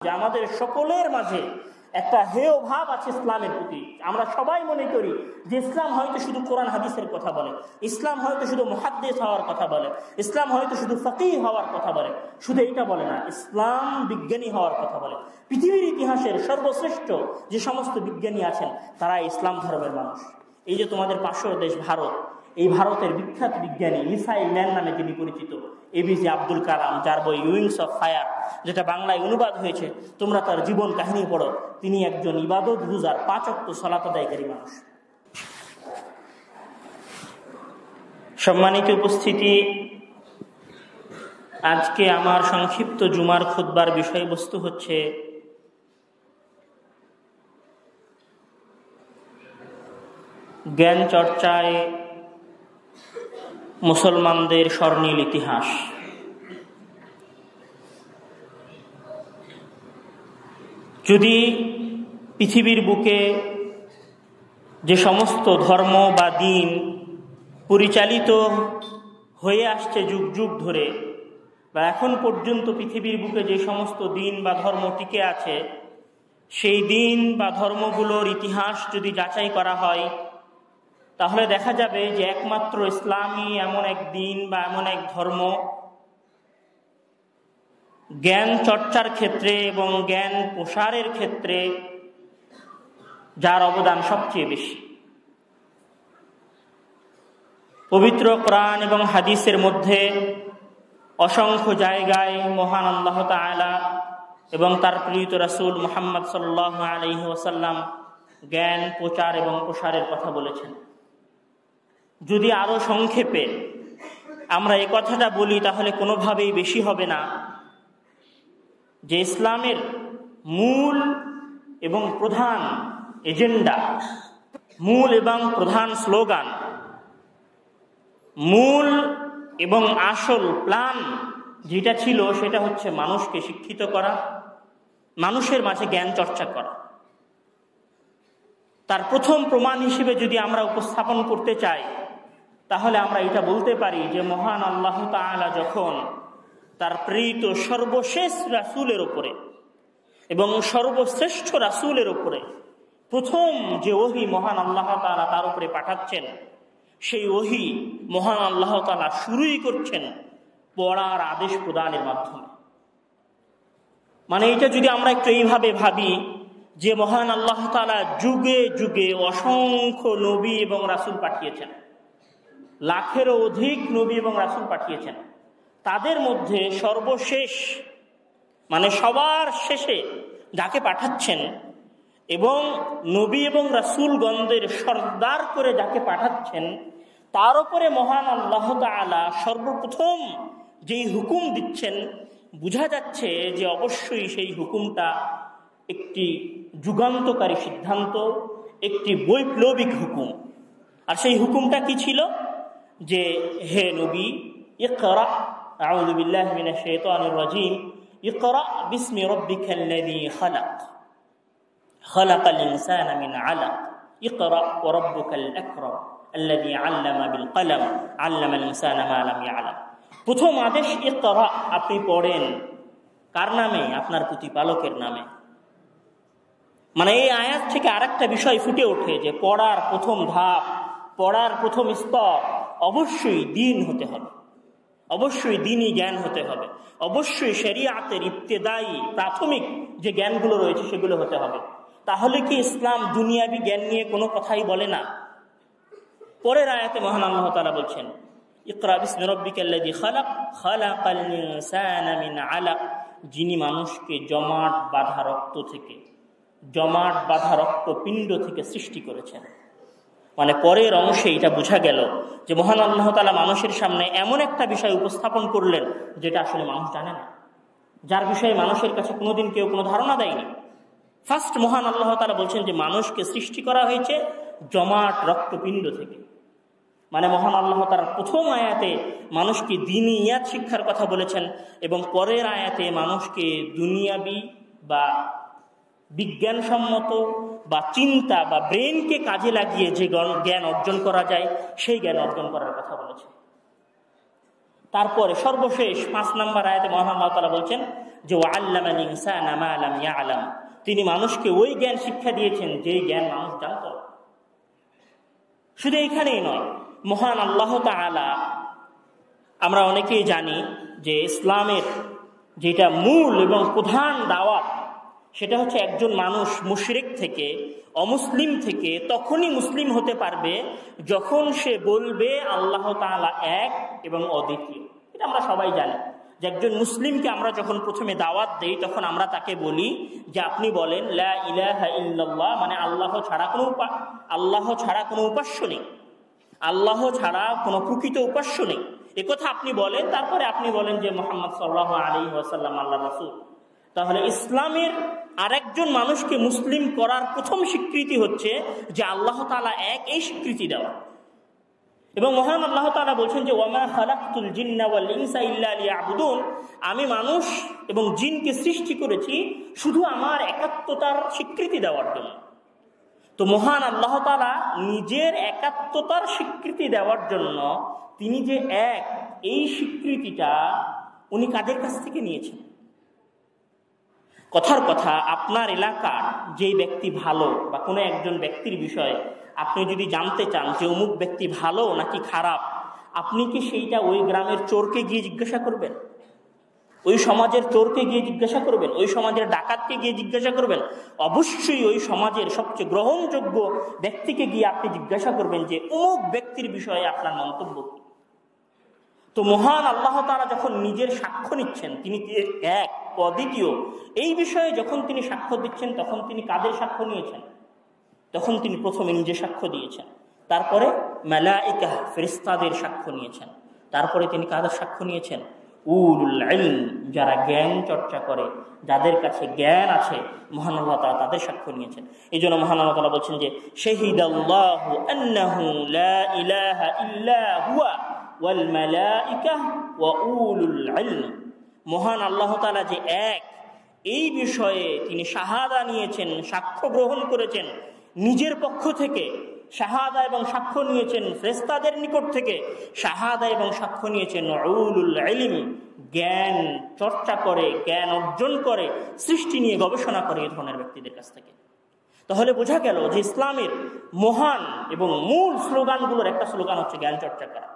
যে আমাদের সকলের মাঝে একটা হেয় ভাব আছে ইসলামের প্রতি। আমরা সবাই মনে করি যে ইসলাম হয়তো শুধু কোরআন হাদিসের কথা বলে, ইসলাম হয়তো শুধু মুহাদ্দিস হওয়ার কথা বলে, ইসলাম হয়তো শুধু ফাকিহ হওয়ার কথা বলে। শুধু এইটা বলে না, ইসলাম বিজ্ঞানী হওয়ার কথা বলে। পৃথিবীর ইতিহাসের সর্বশ্রেষ্ঠ যে সমস্ত বিজ্ঞানী আছেন তারা ইসলাম ধর্মের মানুষ। এই যে তোমাদের পাশের দেশ ভারত, এই ভারতের বিখ্যাত বিজ্ঞানী মিসাইল ম্যান নামে যিনি পরিচিত, এপিজে আব্দুল কালাম, যার বই উইংস অফ ফায়ার, যেটা বাংলায় অনুবাদ হয়েছে, তোমরা তার জীবন কাহিনী পড়ো। তিনি একজন ইবাদত গুজার, 5 ওয়াক্ত সালাত আদায়কারী মানুষ। সম্মানিত উপস্থিতি, আজকে আমার সংক্ষিপ্ত জুমার খুতবার বিষয়বস্তু হচ্ছে জ্ঞান চর্চায় মুসলমানদের স্বর্ণীল ইতিহাস। যদি পৃথিবীর বুকে যে সমস্ত ধর্ম বা দিন পরিচালিত হয়ে আসছে যুগ যুগ ধরে, বা এখন পর্যন্ত পৃথিবীর বুকে যে সমস্ত দিন বা ধর্ম টিকে আছে, সেই দিন বা ধর্মগুলোর ইতিহাস যদি যাচাই করা হয়, তাহলে দেখা যাবে যে একমাত্র ইসলামই এমন এক দিন বা এমন এক ধর্ম জ্ঞান চর্চার ক্ষেত্রে এবং জ্ঞান প্রসারের ক্ষেত্রে যার অবদান সবচেয়ে বেশি। পবিত্র কোরআন এবং হাদিসের মধ্যে অসংখ্য জায়গায় মহান আল্লাহ তাআলা এবং তার প্রিয় রাসূল মুহাম্মদ সাল্লাল্লাহু আলাইহি ওয়াসাল্লাম জ্ঞান প্রচার এবং প্রসারের কথা বলেছেন। যদি আরো সংক্ষেপে আমরা এই কথাটা বলি, তাহলে কোনোভাবেই বেশি হবে না যে ইসলামের মূল এবং প্রধান এজেন্ডা, মূল এবং প্রধান স্লোগান, মূল এবং আসল প্ল্যান যেটা ছিল, সেটা হচ্ছে মানুষকে শিক্ষিত করা, মানুষের মাঝে জ্ঞান চর্চা করা। তার প্রথম প্রমাণ হিসেবে যদি আমরা উপস্থাপন করতে চাই, তাহলে আমরা এটা বলতে পারি যে মহান আল্লাহ তাআলা যখন তার প্রেরিত সর্বশেষ রাসূলের উপরে এবং সর্বশ্রেষ্ঠ রাসূলের উপরে প্রথম যে ওহী মহান আল্লাহ তাআলা তার উপরে পাঠাচ্ছেন, সেই ওহী মহান আল্লাহ তাআলা শুরুই করছেন পড়ার আদেশ প্রদানের মাধ্যমে। মানে এটা যদি আমরা একটু এইভাবে ভাবি যে মহান আল্লাহ তাআলা যুগে যুগে অসংখ্য নবী এবং রাসূল পাঠিয়েছেন, লাখেরও অধিক নবী এবং রাসূল পাঠিয়েছেন, তাদের মধ্যে সর্বশেষ মানে সবার শেষে যাকে পাঠাচ্ছেন এবং নবী এবং রাসূলগণদের সর্দার করে যাকে পাঠাচ্ছেন, তার উপরে মহান আল্লাহ তাআলা সর্বপ্রথম যেই হুকুম দিচ্ছেন, বোঝা যাচ্ছে যে অবশ্যই সেই হুকুমটা একটি যুগান্তকারী সিদ্ধান্ত, একটি বৈপ্লবিক হুকুম। আর সেই হুকুমটা কি ছিল? যে হে নবী, ইকরা, আউযু বিল্লাহি মিনাশ শাইতানির রাজীম, ইকরা বিসমি রাব্বিকাল্লাযী খালাক, খালাকাল ইনসানা মিন আলাক, ইকরা ওয়া রাব্বুকাল আকরাম আল্লাযী আল্লামা বিল কলম আল্লামাল ইনসানা মা লাম ইয়ালাম। প্রথম আদেশ ইকরা, আপনি পড়েন। কার নামে? আপনার প্রতিপালকের নামে। মানে এই আয়াত থেকে আরেকটা বিষয় ফুটে ওঠে যে পড়ার প্রথম ধাপ, পড়ার প্রথম স্তর অবশ্যই দ্বীন হতে হবে, অবশ্যই দ্বীনি জ্ঞান হতে হবে, অবশ্যই শরিয়াতের ইবতেদায়ী প্রাথমিক যে জ্ঞানগুলো রয়েছে সেগুলো হতে হবে। তাহলে কি ইসলাম দুনিয়াবি জ্ঞান নিয়ে কোনো কথাই বলে না? পরের আয়াতে মহান আল্লাহ তাআলা বলছেন, ইকরা বিসমি রাব্বিকাল্লাযী খালাক, খালাকাল ইনসানা মিন আলাক, যিনি মানুষকে জমাট বাঁধা রক্ত থেকে, জমাট বাঁধা রক্তপিণ্ড থেকে সৃষ্টি করেছেন। মানে পরের অংশে এটা বোঝা গেল যে মহান আল্লাহ তাআলা মানুষের সামনে এমন একটা বিষয় উপস্থাপন করলেন যেটা আসলে মানুষ জানে না, যার বিষয়ে মানুষের কাছে কোনোদিন কেউ কোনো ধারণা দেয়নি। ফার্স্ট মহান আল্লাহ তাআলা বলছেন যে মানুষকে সৃষ্টি করা হয়েছে জমাট রক্তপিণ্ড থেকে। মানে মহান আল্লাহ তাআলা প্রথম আয়াতে মানুষকে দ্বীনিয়াত শিক্ষার কথা বলেছেন এবং পরের আয়াতে মানুষকে দুনিয়াবি বা বিজ্ঞানসম্মত বা চিন্তা বা ব্রেনকে কাজে লাগিয়ে যে জ্ঞান অর্জন করা যায় সেই জ্ঞান অর্জন করার কথা বলেছে। তারপরে সর্বশেষ 5 নম্বর আয়াতে মহান আল্লাহ তাআলা বলছেন, যে ওয়াল্লামাল ইনসানা মা লাম ইয়ালাম, তিনি মানুষকে ওই জ্ঞান শিক্ষা দিয়েছেন যেই জ্ঞান মানুষ জানত। শুধু এখানেই নয়, মহান আল্লাহ তাআলা, আমরা অনেকেই জানি যে ইসলামের যেটা মূল এবং প্রধান দাওয়াত, সেটা হচ্ছে একজন মানুষ মুশরিক থেকে, অমুসলিম থেকে তখনই মুসলিম হতে পারবে যখন সে বলবে আল্লাহ তাআলা এক এবং অদ্বিতীয়। এটা আমরা সবাই জানি যে একজন মুসলিমকে আমরা যখন প্রথমে দাওয়াত দেই তখন আমরা তাকে বলি যে আপনি বলেন লা ইলাহা ইল্লাল্লাহ, মানে আল্লাহ ছাড়া কোনো উপাস্য নেই, আল্লাহ ছাড়া কোনো প্রকৃত উপাস্য নেই, একথা আপনি বলেন। তারপরে আপনি বলেন যে মুহাম্মদ সাল্লাল্লাহু আলাইহি ওয়াসাল্লাম আল্লাহর রাসূল। তাহলে ইসলামের আরেকজন মানুষকে মুসলিম করার প্রথম স্বীকৃতি হচ্ছে যে আল্লাহ তাআলা এক, এই স্বীকৃতি দেওয়া। এবং মহান আল্লাহ তাআলা বলছেন যে ওয়ামা খালাকতুল জিন্না ওয়াল ইনসা ইল্লা লিয়াবুদুন, আমি মানুষ এবং জিনকে সৃষ্টি করেছি শুধু আমার একাত্মতার স্বীকৃতি দেওয়ার জন্য। তো মহান আল্লাহ তাআলা নিজের একাত্মতার স্বীকৃতি দেওয়ার জন্য তিনি যে এক, এই স্বীকৃতিটা উনি কাদের কাছ থেকে নিয়েছেন? কথার কথা, আপনার এলাকার যেই ব্যক্তি ভালো বা কোনো একজন ব্যক্তির বিষয়ে আপনি যদি জানতে চান যে অমুক ব্যক্তি ভালো নাকি খারাপ, আপনি কি সেইটা ওই গ্রামের চোরকে গিয়ে জিজ্ঞাসা করবেন? ওই সমাজের চোরকে গিয়ে জিজ্ঞাসা করবেন? ওই সমাজের ডাকাতকে গিয়ে জিজ্ঞাসা করবেন? অবশ্যই ওই সমাজের সবচেয়ে গ্রহণযোগ্য ব্যক্তিকে গিয়ে আপনি জিজ্ঞাসা করবেন যে অমুক ব্যক্তির বিষয়ে আপনার মন্তব্য কি। তো মহান আল্লাহ তাআলা যখন নিজের সাক্ষ্য নিচ্ছেন, তিনি এক, অদ্বিতীয়, এই বিষয়ে যখন তিনি সাক্ষ্য দিচ্ছেন তখন তিনি কাদের সাক্ষ্য নিয়েছেন? তখন তিনি প্রথমে নিজে সাক্ষ্য দিয়েছেন, তারপরে মালায়েকা ফেরেশতাদের সাক্ষ্য নিয়েছেন, তারপরে তিনি কাদের সাক্ষ্য নিয়েছেন? উলুল ইলম, যারা জ্ঞান চর্চা করে, যাদের কাছে জ্ঞান আছে, মহান আল্লাহ তাআলা তাদের সাক্ষ্য নিয়েছেন। এই জন্য মহান আল্লাহ তাআলা বলছেন যে শাহিদাল্লাহু আন্নাহু লা ইলাহা ইল্লা হুয়া ওয়াল মালায়েকা ওয়া উলুল ইলম, মহান আল্লাহ তাআলা যে এক, এই বিষয়ে তিনি শাহাদা নিয়েছেন, সাক্ষ্য গ্রহণ করেছেন নিজের পক্ষ থেকে, শাহাদা এবং সাক্ষ্য নিয়েছেন ফেরেশতাদের নিকট থেকে, শাহাদা এবং সাক্ষ্য নিয়েছেন উলুল ইলম, জ্ঞান চর্চা করে, জ্ঞান অর্জন করে, সৃষ্টি নিয়ে গবেষণা করে এই ধরনের ব্যক্তিদের কাছ থেকে। তাহলে বোঝা গেল যে ইসলামের মহান এবং মূল স্লোগানগুলোর একটা স্লোগান হচ্ছে জ্ঞান চর্চা করা।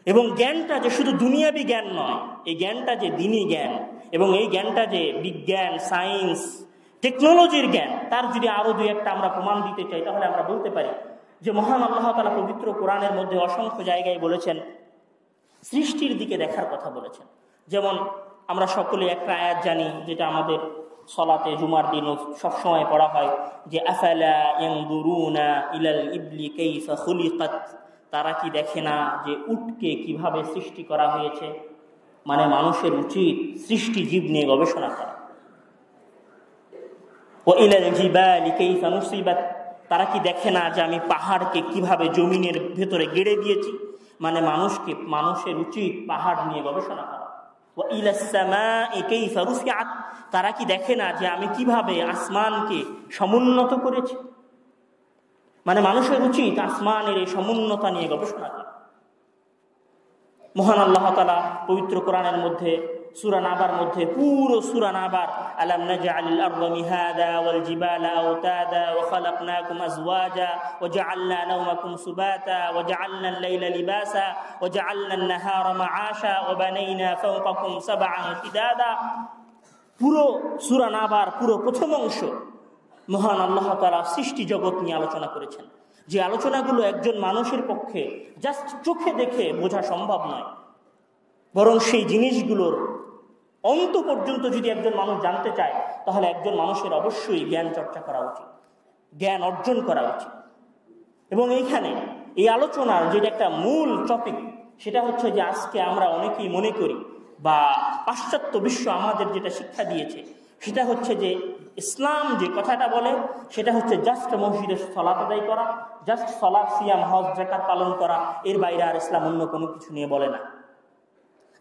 এবং জ্ঞানটা যে শুধু দুনিয়াবি জ্ঞান নয়, এই জ্ঞানটা যে দ্বীনি জ্ঞান, এবং এই জ্ঞানটা যে বিজ্ঞান, সায়েন্স, টেকনোলজির জ্ঞান, তার যদি আরো দুই একটা আমরা প্রমাণ দিতে চাই তাহলে আমরা বলতে পারি যে মহান আল্লাহ তাআলা পবিত্র কোরআনের মধ্যে অসংখ্য জায়গায় বলেছেন, সৃষ্টির দিকে দেখার কথা বলেছেন। যেমন আমরা সকলে একটা আয়াত জানি, যেটা আমাদের সলাতে জুমার দিন সবসময় পড়া হয়, যে আফালা ইয়ানজুরুনা ইলাল ইবলি কাইফা খুলিকাত, তারা কি দেখে না যে উটকে কিভাবে সৃষ্টি করা হয়েছে? মানে মানুষের উচিত সৃষ্টি জীব নিয়ে গবেষণা করা। ও ইলাল জিবালি কাইফা নুসিবাত, তারা কি দেখে না যে আমি পাহাড়কে কিভাবে জমিনের ভেতরে গেড়ে দিয়েছি? মানে মানুষের উচিত পাহাড় নিয়ে গবেষণা করা। ও ইলাস সামাই কাইফা রুফিআত, তারা কি দেখে না যে আমি কিভাবে আসমানকে সমুন্নত করেছি? মানে মানুষের উচিত আসমানের এই সমুন্নতা নিয়ে গবেষণা করা। মহান আল্লাহ তাআলা পবিত্র কোরআনের মধ্যে সূরা নাবার মধ্যে, পুরো সূরা নাবার, আলাম নাজআলিল আরদা মিহাদা ওয়াল জিবালা আওতাদা ওয়া খালাকনাকুম আজওয়াজা ওয়া জাআলনা নাওমাকুম সুবাতা ওয়া জাআলনা আল-লাইলা লিবাসা ওয়া জাআলনা আন-নাহারা মাআশা ওয়া বানাইনা ফাওকাকুম সাবআন কিদাদা। পুরো সূরা নাবার পুরো প্রথম অংশ মহান আল্লাহ তাআলা সৃষ্টি জগৎ নিয়ে আলোচনা করেছেন, যে আলোচনাগুলো একজন মানুষের পক্ষে জাস্ট চোখে দেখে বোঝা সম্ভব নয়, বরং সেই জিনিসগুলোর অন্ত পর্যন্ত যদি একজন মানুষ জানতে চায় তাহলে একজন মানুষের অবশ্যই জ্ঞান চর্চা করা উচিত, জ্ঞান অর্জন করা উচিত। এবং এইখানে এই আলোচনার যেটা একটা মূল টপিক, সেটা হচ্ছে যে আজকে আমরা অনেকেই মনে করি, বা পাশ্চাত্য বিশ্ব আমাদের যেটা শিক্ষা দিয়েছে, সেটা হচ্ছে যে ইসলাম যে কথাটা বলে সেটা হচ্ছে জাস্ট মসজিদে সালাত আদায় করা, জাস্ট সালাত, সিয়াম, হজ, যাকাত পালন করা, এর বাইরে আর ইসলাম অন্য কোনো কিছু নিয়ে বলে না।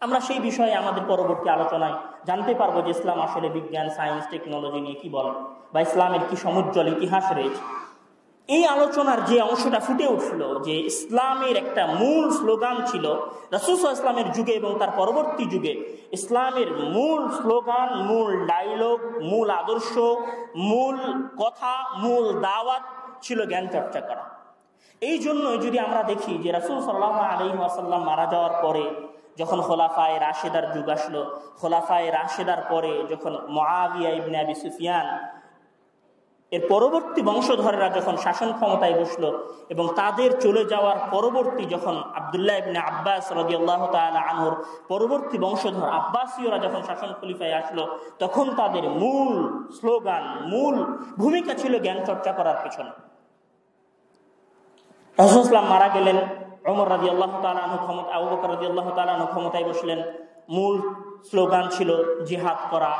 আমরা সেই বিষয়ে আমাদের পরবর্তী আলোচনায় জানতে পারবো যে ইসলাম আসলে বিজ্ঞান, সায়েন্স, টেকনোলজি নিয়ে কি বলে, বা ইসলামের কি সমুজ্জ্বল ইতিহাস রয়েছে। এই আলোচনার যে অংশটা ফুটে উঠল যে ইসলামের একটা মূল স্লোগান ছিল রাসূল সাল্লাল্লাহু আলাইহি ওয়াসাল্লামের যুগে এবং তার পরবর্তী যুগে, ইসলামের মূল স্লোগান, মূল ডায়লগ, মূল আদর্শ, মূল কথা, মূল দাওয়াত ছিল জ্ঞান চর্চা করা। এই জন্যই যদি আমরা দেখি যে রাসূল সাল্লাল্লাহু আলাইহি ওয়াসাল্লাম মারা যাওয়ার পরে যখন খোলাফায়ে রাশেদার যুগ আসলো, খোলাফায়ে রাশেদার পরে যখন মুআবিয়া ইবনে আবি সুফিয়ান এর পরবর্তী বংশধরেরা যখন শাসন ক্ষমতায় বসলো এবং তাদের চলে যাওয়ার পরবর্তী যখন আব্দুল্লাহ ইবনে আব্বাস রাদিয়াল্লাহু তাআলা আনহুর পরবর্তী বংশধর আব্বাসীয়রা যখন শাসন খলিফায় আসলো, তখন তাদের মূল স্লোগান, মূল ভূমিকা ছিল জ্ঞান চর্চা করার পিছনে। রাসূল সাল্লাল্লাহু মারা গেলেন, ওমর রাদিয়াল্লাহু তাআলা আনহু ক্ষমতা, আবু বকর রাদিয়াল্লাহু তাআলা আনহু ক্ষমতায় বসলেন। মূল স্লোগান ছিল জিহাদ করা,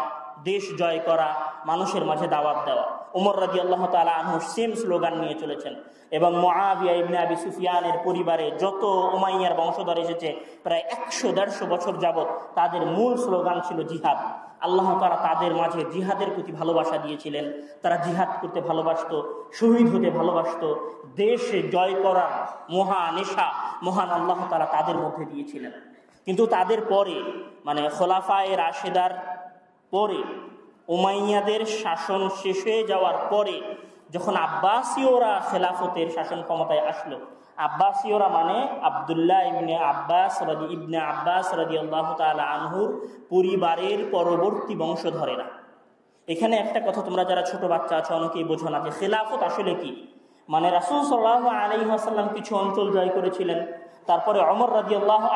দেশ জয় করা, মানুষের মাঝে দাওয়াত দেওয়া। ওমর রাদিয়াল্লাহু তাআলা আনহু সেম স্লোগান নিয়ে চলেছেন এবং মুআবিয়া ইবনে আবি সুফিয়ানের পরিবারে যত উমাইয়ার বংশধর এসেছে প্রায় 100-150 বছর যাবত তাদের মূল স্লোগান ছিল জিহাদ। আল্লাহ তাআলা তাদের মাঝে জিহাদের প্রতি ভালোবাসা দিয়েছিলেন। তারা জিহাদ করতে ভালোবাসত, শহীদ হতে ভালোবাসত, দেশে জয় করার মহানেশা মহান আল্লাহ তাআলা তাদের মধ্যে দিয়েছিলেন। কিন্তু তাদের পরে মানে খোলাফায়ে রাশেদার পরে, উমাইয়াদের শাসন শেষ হয়ে যাওয়ার পরে যখন আব্বাসীয়রা খেলাফতের শাসন ক্ষমতায় আসলো, আব্বাসীয়রা মানে আব্দুল্লাহ ইবনে আব্বাস রাদিয়াল্লাহু তাআলা আনহুর পরিবারের পরবর্তী বংশধরেরা। এখানে একটা কথা তোমরা যারা ছোট বাচ্চা আছো অনেকেই বোঝো না যে খেলাফত আসলে কি। মানে রাসূল সাল্লাল্লাহু আলাইহি ওয়াসাল্লাম কিছু অঞ্চল জয় করেছিলেন, তারপরে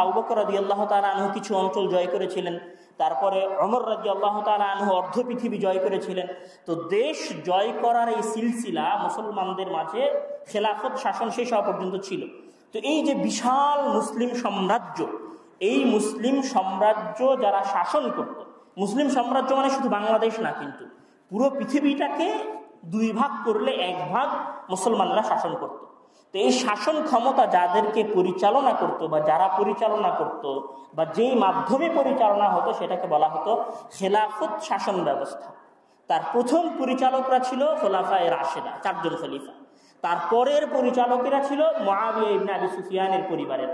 আবু বকর রাদিয়াল্লাহু তাআলা আনহু কিছু অঞ্চল জয় করেছিলেন, তারপরে ওমর রাদিয়াল্লাহু তাআলা আনহু অর্ধ পৃথিবী জয় করেছিলেন। তো দেশ জয় করার এই সিলসিলা মুসলমানদের মাঝে খেলাফত শাসন শেষ হওয়া পর্যন্ত ছিল। তো এই যে বিশাল মুসলিম সাম্রাজ্য, এই মুসলিম সাম্রাজ্য যারা শাসন করত, মুসলিম সাম্রাজ্য মানে শুধু বাংলাদেশ না, কিন্তু পুরো পৃথিবীটাকে দুই ভাগ করলে এক ভাগ মুসলমানরা শাসন করত। তো এই শাসন ক্ষমতা যাদেরকে পরিচালনা করত বা যারা পরিচালনা করত বা যেই মাধ্যমে পরিচালনা হতো সেটাকে বলা হতো খেলাফত শাসন ব্যবস্থা। তার প্রথম পরিচালকরা ছিল খোলাফায়ে রাশেদা, 4 জন খলিফা। তারপরের পরিচালকেরা ছিল মুআবিয়া ইবনে আবি সুফিয়ানের পরিবারের।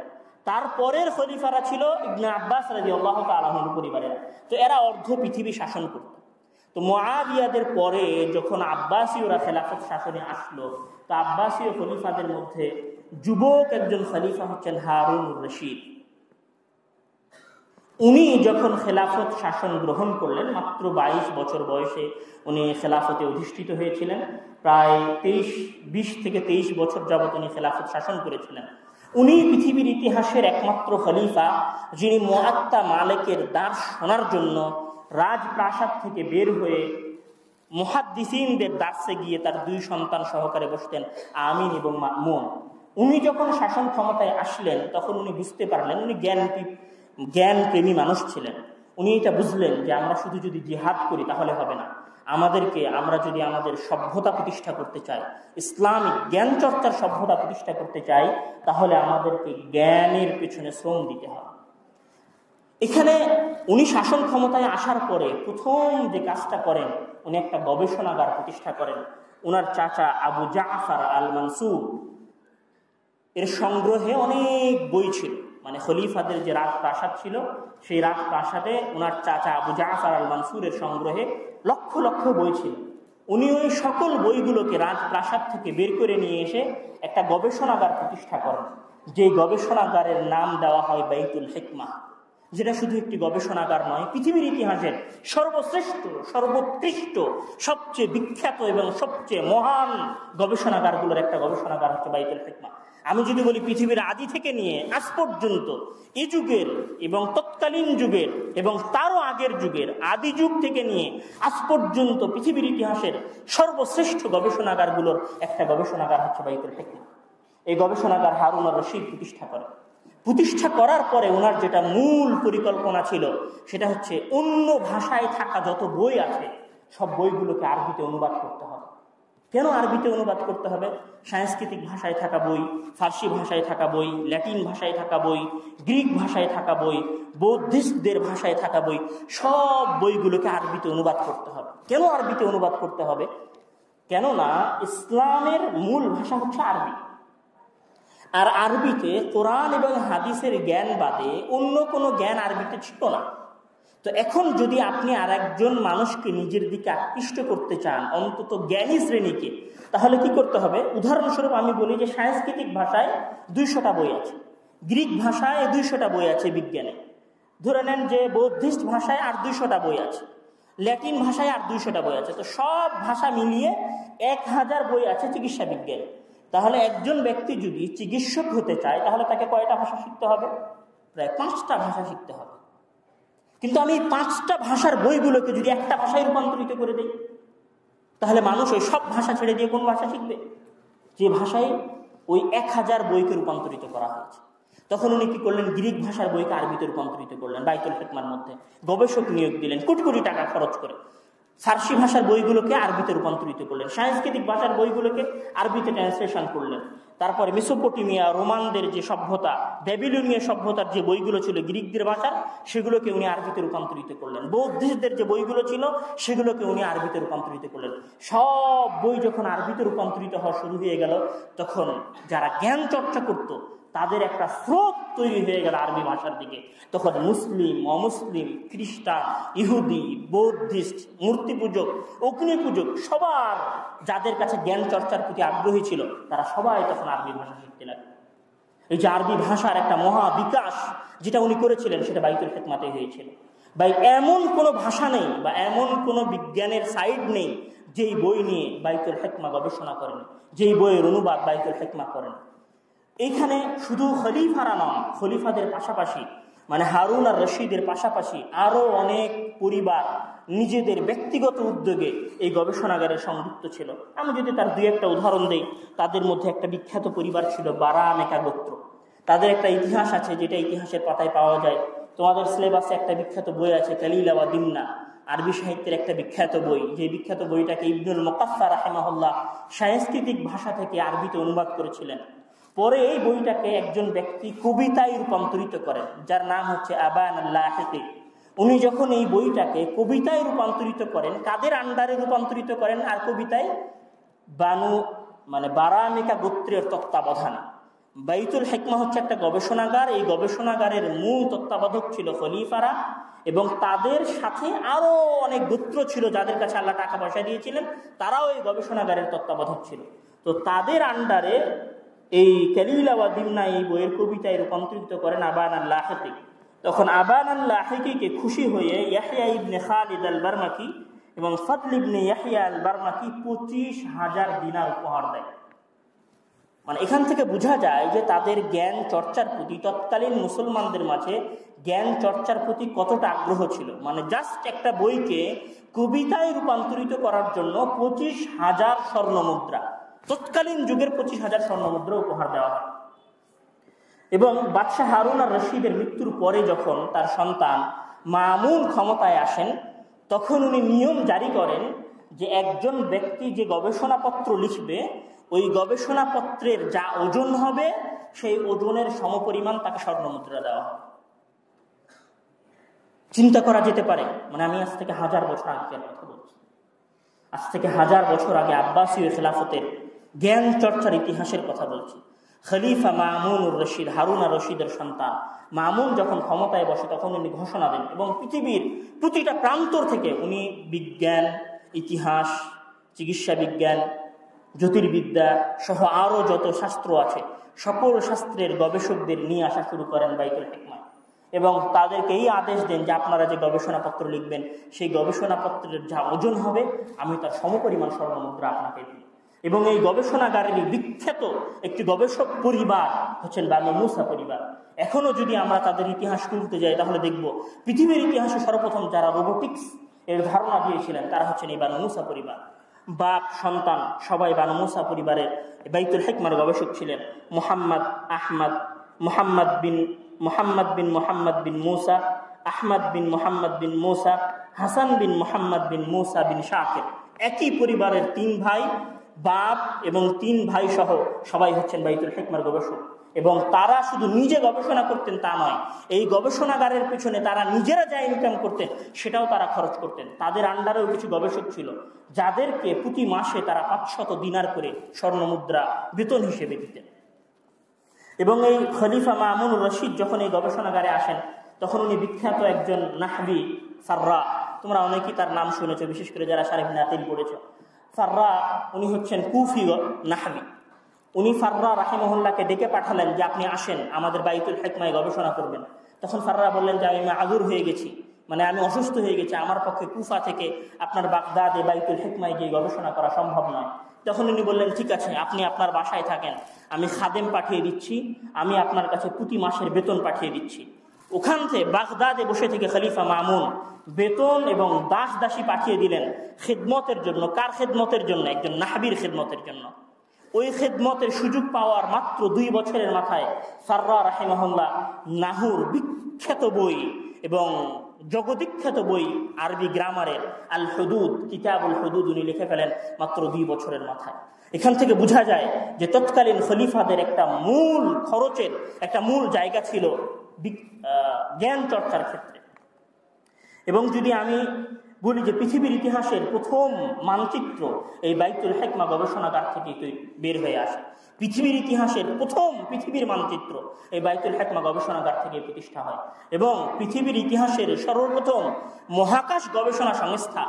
তারপরের খলিফারা ছিল ইবনে আব্বাস রাদিয়াল্লাহু তাআলা আনহুর পরিবারের। তো এরা অর্ধ পৃথিবী শাসন করত। তো মুআবিয়াদের পরে যখন আব্বাসীয়রা খেলাফত শাসনে আসলো, তো আব্বাসীয় খলিফাদের মধ্যে যুবক একজন খলিফা হচ্ছেন হারুনুর রশিদ। উনি যখন খেলাফত শাসন গ্রহণ করলেন, মাত্র 22 বছর বয়সে উনি খেলাফতে অধিষ্ঠিত হয়েছিলেন। প্রায় 20 থেকে 23 বছর যাবত উনি খেলাফত শাসন করেছিলেন। উনি পৃথিবীর ইতিহাসের একমাত্র খলিফা যিনি মুআত্তা মালিকের দার্স শোনার জন্য রাজপ্রাসাদ থেকে বের হয়ে মুহাদ্দিসিনদের দার্সে গিয়ে তার 2 সন্তান সহকারে বসতেন, আমিন এবং মামুন। উনি যখন শাসন ক্ষমতায় আসলেন তখন উনি বুঝতে পারলেন, উনি জ্ঞানপ্রেমী মানুষ ছিলেন। উনি এটা বুঝলেন যে আমরা শুধু যদি জিহাদ করি তাহলে হবে না, আমরা যদি আমাদের সভ্যতা প্রতিষ্ঠা করতে চাই, ইসলামিক জ্ঞান চর্চার সভ্যতা প্রতিষ্ঠা করতে চাই, তাহলে আমাদেরকে জ্ঞানের পেছনে শ্রম দিতে হবে। এখানে উনি শাসন ক্ষমতায় আসার পরে প্রথম যে কাজটা করেন, উনি একটা গবেষণাগার প্রতিষ্ঠা করেন। ওনার চাচা আবু জাফর আল মানসুর এর সংগ্রহে অনেক বই ছিল। মানে খলিফাদের যে রাজপ্রাসাদ ছিল, সেই রাজপ্রাসাদে ওনার চাচা আবু জাফর আল মানসুরের সংগ্রহে লক্ষ লক্ষ বই ছিল। উনি ওই সকল বইগুলোকে রাজপ্রাসাদ থেকে বের করে নিয়ে এসে একটা গবেষণাগার প্রতিষ্ঠা করেন, যে গবেষণাগারের নাম দেওয়া হয় বাইতুল হিকমাহ, যেটা শুধু একটি গবেষণাগার নয়, পৃথিবীর ইতিহাসের সর্বশ্রেষ্ঠ, সর্বোৎকৃষ্ট, সবচেয়ে বিখ্যাত এবং সবচেয়ে মহান গবেষণাগারগুলোর একটা গবেষণাগার হচ্ছে বাইতুল হিকমাহ। আমি যদি বলি পৃথিবীর আদি থেকে নিয়ে আজ পর্যন্ত, এই যুগের এবং তৎকালীন যুগের এবং তারও আগের যুগের, আদি যুগ থেকে নিয়ে আজ পর্যন্ত পৃথিবীর ইতিহাসের সর্বশ্রেষ্ঠ গবেষণাগারগুলোর একটা গবেষণাগার হচ্ছে বাইতুল হিকমাহ। এই গবেষণাগার হারুনুর রশিদ প্রতিষ্ঠা করার পরে ওনার যেটা মূল পরিকল্পনা ছিল সেটা হচ্ছে অন্য ভাষায় থাকা যত বই আছে সব বইগুলোকে আরবিতে অনুবাদ করতে হবে। কেন আরবিতে অনুবাদ করতে হবে? সাংস্কৃতিক ভাষায় থাকা বই, ফার্সি ভাষায় থাকা বই, ল্যাটিন ভাষায় থাকা বই, গ্রিক ভাষায় থাকা বই, বৌদ্ধিস্টদের ভাষায় থাকা বই, সব বইগুলোকে আরবিতে অনুবাদ করতে হবে। কেন আরবিতে অনুবাদ করতে হবে? কেননা ইসলামের মূল ভাষা হচ্ছে আরবি, আর আরবিতে কোরআন এবং হাদিসের জ্ঞান বাদে অন্য কোনো জ্ঞান আরবিতে ছিল না। তো এখন যদি আপনি আর একজন মানুষকে নিজের দিকে আকৃষ্ট করতে চান, অন্তত জ্ঞানী শ্রেণীকে, তাহলে কি করতে হবে? উদাহরণস্বরূপ আমি বলি যে সাংস্কৃতিক ভাষায় 200টা বই আছে, গ্রিক ভাষায় 200টা বই আছে বিজ্ঞানে, ধরে নেন যে বৌদ্ধিস্ট ভাষায় আর 200টা বই আছে, ল্যাটিন ভাষায় আর 200টা বই আছে, তো সব ভাষা মিলিয়ে 1000 বই আছে চিকিৎসা বিজ্ঞানে। তাহলে একজন ব্যক্তি যদি চিকিৎসক হতে চায় তাহলে তাকে কয়টা ভাষা শিখতে হবে? প্রায় 5টা ভাষা শিখতে হবে। কিন্তু আমি 5টা ভাষার বইগুলোকে যদি একটা ভাষায় রূপান্তরিত করে দিই, তাহলে মানুষ ওই সব ভাষা ছেড়ে দিয়ে কোন ভাষা শিখবে? যে ভাষায় ওই 1000 বইকে রূপান্তরিত করা হয়েছে। তখন উনি কি করলেন? গ্রিক ভাষার বইকে আরবিতে রূপান্তরিত করলেন, বাইতুল হিকমার মধ্যে গবেষক নিয়োগ দিলেন কোটি কোটি টাকা খরচ করে। ফার্সি ভাষার বইগুলোকে আরবিতে রূপান্তরিত করলেন, সাংস্কৃতিক ভাষার বইগুলোকে আরবিতে ট্রান্সলেশন করলেন। তারপরে মেসোপটেমিয়া, রোমানদের যে সভ্যতা, ব্যাবিলনীয় সভ্যতার যে বইগুলো ছিল গ্রিকদের ভাষার, সেগুলোকে উনি আরবিতে রূপান্তরিত করলেন। বৌদ্ধিস্টদের যে বইগুলো ছিল সেগুলোকে উনি আরবিতে রূপান্তরিত করলেন। সব বই যখন আরবিতে রূপান্তরিত হওয়া শুরু হয়ে গেল, তখন যারা জ্ঞান চর্চা করত তাদের একটা স্রোত তৈরি হয়ে গেল আরবি ভাষার দিকে। তখন মুসলিম, অমুসলিম, খ্রিস্টান, ইহুদি, বৌদ্ধিস্ট, মূর্তি পূজক, অগ্নি পূজক, সবার যাদের কাছে জ্ঞান চর্চার প্রতি আগ্রহী ছিল তারা সবাই তখন আরবি ভাষা শিখতে লাগলো। এই যে আরবি ভাষার একটা মহা বিকাশ যেটা উনি করেছিলেন, সেটা বাইতুল হিকমাতে হয়েছিল। ভাই, এমন কোনো ভাষা নেই বা এমন কোনো বিজ্ঞানের সাইড নেই যেই বই নিয়ে বাইতুল হিকমা গবেষণা করেন, যেই বইয়ের অনুবাদ বাইতুল হিকমা করেন। এইখানে শুধু খলিফারা নন, খলিফাদের পাশাপাশি মানে হারুন আর রশিদের পাশাপাশি আরো অনেক পরিবার নিজেদের ব্যক্তিগত উদ্যোগে এই গবেষণাগারে সংযুক্ত ছিল। আমি যদি তার 2-1টা উদাহরণ দেই, তাদের মধ্যে একটা বিখ্যাত পরিবার ছিল বারামেকা গোত্র। তাদের একটা ইতিহাস আছে যেটা ইতিহাসের পাতায় পাওয়া যায়। তোমাদের সিলেবাসে একটা বিখ্যাত বই আছে কালিলা ওয়া দিমনা, আরবি সাহিত্যের একটা বিখ্যাত বই, যে বিখ্যাত বইটাকে ইবনুল মুকাফফা রাহিমাহুল্লাহ সাংস্কৃতিক ভাষা থেকে আরবিতে অনুবাদ করেছিলেন। পরে এই বইটাকে একজন ব্যক্তি কবিতায় রূপান্তরিত করেন, যার নাম হচ্ছে আবান আল-লাহিকি। উনি যখন এই বইটাকে কবিতায় রূপান্তরিত করেন, কাদের আন্ডারে রূপান্তরিত করেন? আর কবিতায় বারামেকা গোত্রের তত্ত্বাবধানে। বাইতুল হিকমা হচ্ছে একটা গবেষণাগার, এই গবেষণাগারের মূল তত্ত্বাবধায়ক ছিল খলিফারা, এবং তাদের সাথে আরো অনেক গোত্র ছিল যাদের কাছে আল্লাহ টাকা পয়সা দিয়েছিলেন, তারাও এই গবেষণাগারের তত্ত্বাবধায়ক ছিল। তো তাদের আন্ডারে এই কালিলা ওয়া দিমনা এই বইয়ের কবিতায় রূপান্তরিত করেন আবান আল-লাহিকি। তখন আবান আল-লাহিকিকে খুশি হয়ে ইয়াহইয়া ইবনে খালিদ আল-বারমাকি এবং ফাদল ইবনে ইয়াহইয়া আল-বারমাকি 25,000 দিনার উপহার দেয়। মানে এখান থেকে বোঝা যায় যে তাদের জ্ঞান চর্চার প্রতি, তৎকালীন মুসলমানদের মাঝে জ্ঞান চর্চার প্রতি কতটা আগ্রহ ছিল। মানে জাস্ট একটা বইকে কবিতায় রূপান্তরিত করার জন্য 25,000 স্বর্ণ মুদ্রা, তৎকালীন যুগের 25,000 স্বর্ণ মুদ্রা উপহার দেওয়া হয়। এবং বাদশাহ হারুন আর রশিদের মৃত্যুর পরে যখন তার সন্তান মামুন ক্ষমতায় আসেন, তখন উনি নিয়ম জারি করেন যে একজন ব্যক্তি যে গবেষণাপত্র লিখবে, ওই গবেষণাপত্রের যা ওজন হবে সেই ওজনের সমপরিমাণ তাকে স্বর্ণ মুদ্রা দেওয়া হবে। চিন্তা করা যেতে পারে, মানে আমি আজ থেকে 1000 বছর আগের কথা বলছি। আজ থেকে 1000 বছর আগে আব্বাসীয় খেলাফতের জ্ঞান চর্চার ইতিহাসের কথা বলছি। খলিফা মামুনুর রশিদ, হারুন আর রশিদের সন্তান মামুন যখন ক্ষমতায় বসে, তখন উনি ঘোষণা দেন এবং পৃথিবীর প্রতিটা প্রান্তর থেকে উনি বিজ্ঞান, ইতিহাস, চিকিৎসা বিজ্ঞান, জ্যোতির্বিদ্যা সহ আরো যত শাস্ত্র আছে সকল শাস্ত্রের গবেষকদের নিয়ে আসা শুরু করেন বাইতুল হিকমায়, এবং তাদেরকে এই আদেশ দেন যে আপনারা যে গবেষণাপত্র লিখবেন সেই গবেষণাপত্রের যা ওজন হবে আমি তার সমপরিমাণ স্বর্ণ মুদ্রা আপনাকে দিই। এবং এই গবেষণাগারের বিখ্যাত একটি গবেষক পরিবার হচ্ছেন বানু মুসা পরিবার। এখনো যদি আমরা তাদের ইতিহাস খুঁজতে যাই তাহলে দেখব পৃথিবীর ইতিহাসে সর্বপ্রথম যারা রোবোটিক্স এর ধারণা দিয়েছিলেন তারা হচ্ছেন এই বানু মুসা পরিবার। বাপ সন্তান সবাই বানু মুসা পরিবারের বাইতুল হিকমার গবেষক ছিলেন। মুহাম্মদ বিন মুসা, আহমদ বিন মুহাম্মদ বিন মুসা, হাসান বিন মুহাম্মদ বিন মুসা বিন শাকির, একই পরিবারের 3 ভাই, বাপ এবং 3 ভাই সহ সবাই হচ্ছেন বাইতুল হিকমার গবেষক। এবং তারা শুধু নিজে গবেষণা করতেন তা নয়, এই গবেষণাগারের পেছনে তারা নিজেরা যা ইনকাম করতেন সেটাও তারা খরচ করতেন। তাদের আন্ডারেও কিছু গবেষক ছিল যাদেরকে প্রতি মাসে তারা 500 দিনার করে স্বর্ণমুদ্রা বেতন হিসেবে দিতেন। এবং এই খলিফা মামুনুর রশিদ যখন এই গবেষণাগারে আসেন তখন উনি বিখ্যাত একজন নাহবি ফাররা, তোমরা অনেকেই তার নাম শুনেছ, বিশেষ করে যারা শারিফ নাতিল পড়েছ। ফাররা উনি হচ্ছেন কুফি নাহবি। উনি ফাররা রাহিমাহুল্লাহকে ডেকে পাঠালেন যে আপনি আসেন আমাদের বাইতুল হিকমায় গবেষণা করবেন। তখন ফাররা বললেন যে আমি মাযুর হয়ে গেছি, মানে আমি অসুস্থ হয়ে গেছি, আমার পক্ষে কুফা থেকে আপনার বাগদাদে বাইতুল হিকমায় গিয়ে গবেষণা করা সম্ভব নয়। তখন উনি বললেন ঠিক আছে, আপনি আপনার বাসায় থাকেন, আমি খাদেম পাঠিয়ে দিচ্ছি, আমি আপনার কাছে প্রতি মাসের বেতন পাঠিয়ে দিচ্ছি। ওখান থেকে বাগদাদে বসে থেকে খলিফা মামুন বেতন এবং দাস দাসী পাঠিয়ে দিলেন খেদমতের জন্য। কার খেদমতের জন্য? একজন নাহবির খেদমতের জন্য। ওই খেদমতের সুযোগ পাওয়ার মাত্র 2 বছরের মাথায় ফাররা রাহিমাহুল্লাহ নাহুর বিখ্যাত বই এবং জগবিখ্যাত বই আরবি গ্রামারের আল হুদুদ, কিতাবুল হুদুদ উনি লিখে ফেলেন মাত্র 2 বছরের মাথায়। এখান থেকে বোঝা যায় যে তৎকালীন খলিফাদের একটা মূল খরচের একটা মূল জায়গা ছিল জ্ঞান চর্চার ক্ষেত্রে। এবং যদি আমি বলি যে পৃথিবীর ইতিহাসের প্রথম মানচিত্র এই বাইতুল হিকমা গবেষণাগার থেকে বের হয়ে আসে। পৃথিবীর ইতিহাসের প্রথম পৃথিবীর মানচিত্র এই বাইতুল হিকমা গবেষণাগার থেকে প্রতিষ্ঠা হয়। এবং পৃথিবীর ইতিহাসের সর্বপ্রথম মহাকাশ গবেষণা সংস্থা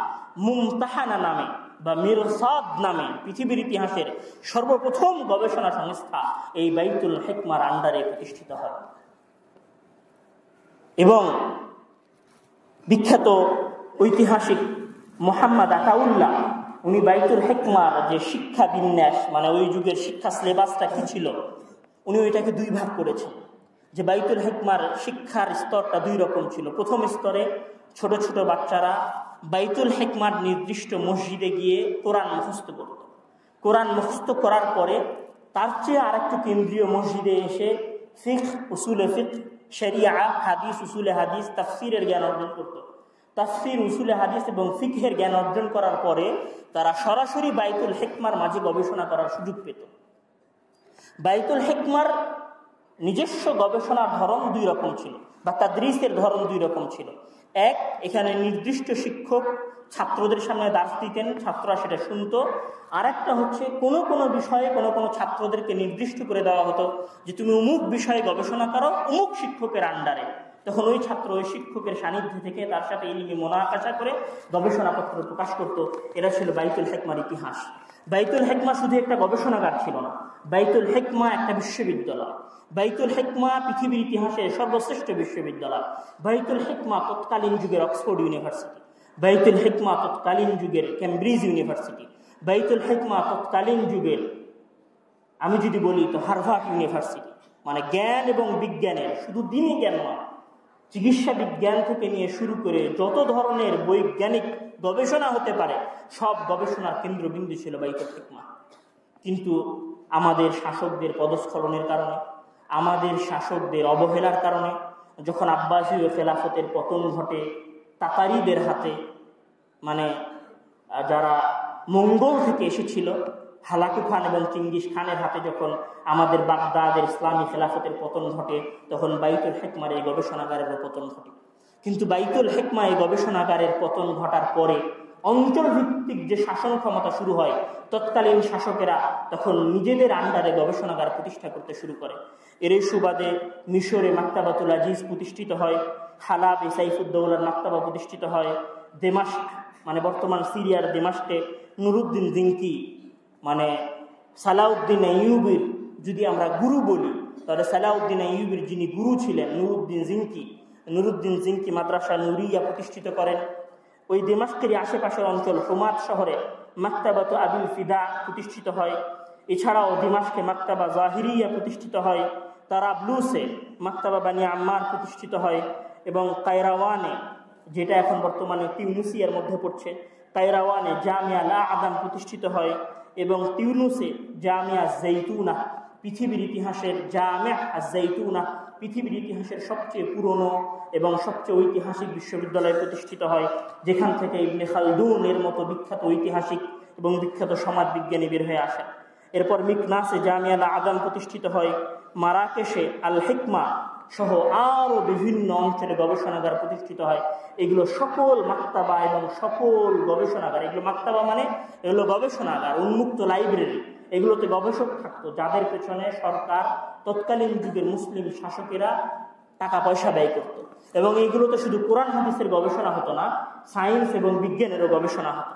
মুমতাহানা নামে বা মিরসাদ নামে পৃথিবীর ইতিহাসের সর্বপ্রথম গবেষণা সংস্থা এই বাইতুল হিকমার আন্ডারে প্রতিষ্ঠিত হয়। এবং বিখ্যাত ঐতিহাসিক মোহাম্মদ আতাউল্লাহ উনি বাইতুল হিকমার যে শিক্ষা বিন্যাস, মানে ওই যুগের শিক্ষা সিলেবাসটা কি ছিল, উনি ওইটাকে 2 ভাগ করেছেন। যে বাইতুল হিকমার শিক্ষার স্তরটা 2 রকম ছিল। প্রথম স্তরে ছোট ছোট বাচ্চারা বাইতুল হিকমার নির্দিষ্ট মসজিদে গিয়ে কোরআন মুখস্থ করত। কোরআন মুখস্থ করার পরে তার চেয়ে আরেকটু কেন্দ্রীয় মসজিদে এসে ফিকহ, উসুলে ফিকহ, শরিয়া, হাদিস, উসুলে হাদিস, তাফসিরের জ্ঞান অর্জন করত। তাফসির, উসুলে হাদিস এবং ফিকহের জ্ঞান অর্জন করার পরে তারা সরাসরি বাইতুল হিকমার মাঝে গবেষণা করার সুযোগ পেত। বাইতুল হিকমার নিজস্ব গবেষণার ধরন 2 রকম ছিল, বা তাদরিসের ধরন 2 রকম ছিল। এক, এখানে নির্দিষ্ট শিক্ষক ছাত্রদের সামনে দার্স দিতেন, ছাত্ররা সেটা শুনতো। আর একটা হচ্ছে কোনো বিষয়ে কোনো ছাত্রদেরকে নির্দিষ্ট করে দেওয়া হতো যে তুমি অমুক বিষয়ে গবেষণা করো অমুক শিক্ষকের আন্ডারে। তখন ওই ছাত্র ওই শিক্ষকের সান্নিধ্যে থেকে তার সাথে ইলমি মুনাকাশা করে গবেষণাপত্র প্রকাশ করত। এরা ছিল বাইতুল হিকমার ইতিহাস। বাইতুল হিকমা শুধু একটা গবেষণাগার ছিল না, বাইতুল হিকমা একটা বিশ্ববিদ্যালয়। বাইতুল হিকমা পৃথিবীর ইতিহাসে সর্বশ্রেষ্ঠ বিশ্ববিদ্যালয়। বাইতুল হিকমা তৎকালীন যুগের অক্সফোর্ড ইউনিভার্সিটি, বাইতুল হিকমা তৎকালীন যুগের ক্যামব্রিজ ইউনিভার্সিটি, বাইতুল হিকমা তৎকালীন যুগের আমি যদি বলি তো হার্ভার্ড ইউনিভার্সিটি। মানে জ্ঞান এবং বিজ্ঞানের, শুধু দিনই জ্ঞান নয়, চিকিৎসা বিজ্ঞান থেকে নিয়ে শুরু করে যত ধরনের বৈজ্ঞানিক গবেষণা হতে পারে সব গবেষণার কেন্দ্রবিন্দু ছিল বাইতুল হিকমা। কিন্তু আমাদের শাসকদের পদস্খলনের কারণে, আমাদের শাসকদের অবহেলার কারণে যখন আব্বাসীয় খেলাফতের পতন ঘটে তাতারিদের হাতে, মানে যারা মঙ্গল থেকে এসেছিল হালাকু খান এবং চিঙ্গিস খানের হাতে যখন আমাদের বাগদাদের ইসলামী খেলাফতের পতন ঘটে তখন বাইতুল হিকমার এই গবেষণাগারেরও পতন ঘটে। কিন্তু বাইতুল হিকমা এই গবেষণাগারের পতন ঘটার পরে অঞ্চলভিত্তিক যে শাসন ক্ষমতা শুরু হয়, তৎকালীন শাসকেরা তখন নিজেদের আন্ডারে গবেষণাগার প্রতিষ্ঠা করতে শুরু করে। এর সুবাদে মিশরে মাকতাবাতুল আজিজ প্রতিষ্ঠিত হয়, হালাবে সাইফুদ্দৌলার মাকতাবা প্রতিষ্ঠিত হয়, দেমাস্ক মানে বর্তমান সিরিয়ার দেমাস্কে নুরুদ্দিন জিঙ্কি মানে সালাউদ্দিন আইয়ুবির যদি আমরা গুরু বলি তাহলে সালাউদ্দিন আইয়ুবির যিনি গুরু ছিলেন নুরুদ্দিন জিঙ্কি মাদ্রাসা নুরিয়া প্রতিষ্ঠিত করেন। ওই দেমাস্কের আশেপাশের অঞ্চল হোমাদ শহরে মাকতাবাত আবিল ফিদা প্রতিষ্ঠিত হয়। এছাড়াও দিমাশকে মাকতাবা জাহিরিয়া প্রতিষ্ঠিত হয়, তারাবলুসে মাকতাবা বানি আম্মার প্রতিষ্ঠিত হয় এবং কায়রাওয়ানে, যেটা এখন বর্তমানে তিউনিসিয়ার মধ্যে পড়ছে, কায়রাওয়ানে জামিয়া লা আদাম প্রতিষ্ঠিত হয় এবং তিউনুসে জামিয়া জৈতুনা, পৃথিবীর ইতিহাসের জামিয়া জৈতুনা, পৃথিবীর ইতিহাসের সবচেয়ে পুরনো এবং সবচেয়ে ঐতিহাসিক বিশ্ববিদ্যালয় প্রতিষ্ঠিত হয়, যেখান থেকে ইবনে খালদুনের মতো বিখ্যাত ঐতিহাসিক এবং বিখ্যাত সমাজবিজ্ঞানী বের হয়ে আসেন। এরপর মিকনাসে জামিয়া আল আযাম প্রতিষ্ঠিত হয়, মারাকেশে আল হিকমা সহ আরও বিভিন্ন অঞ্চলে গবেষণাগার প্রতিষ্ঠিত হয়। এগুলো সকল মাক্তাবা এবং সকল গবেষণাগার, এগুলো মাক্তাবা মানে এগুলো গবেষণাগার, উন্মুক্ত লাইব্রেরি, এগুলোতে গবেষক থাকতো যাদের পেছনে সরকার, তৎকালীন যুগের মুসলিম শাসকেরা টাকা পয়সা ব্যয় করত। এবং এইগুলোতে শুধু কোরআন হাদিসের গবেষণা হতো না, সায়েন্স এবং বিজ্ঞানেরও গবেষণা হতো।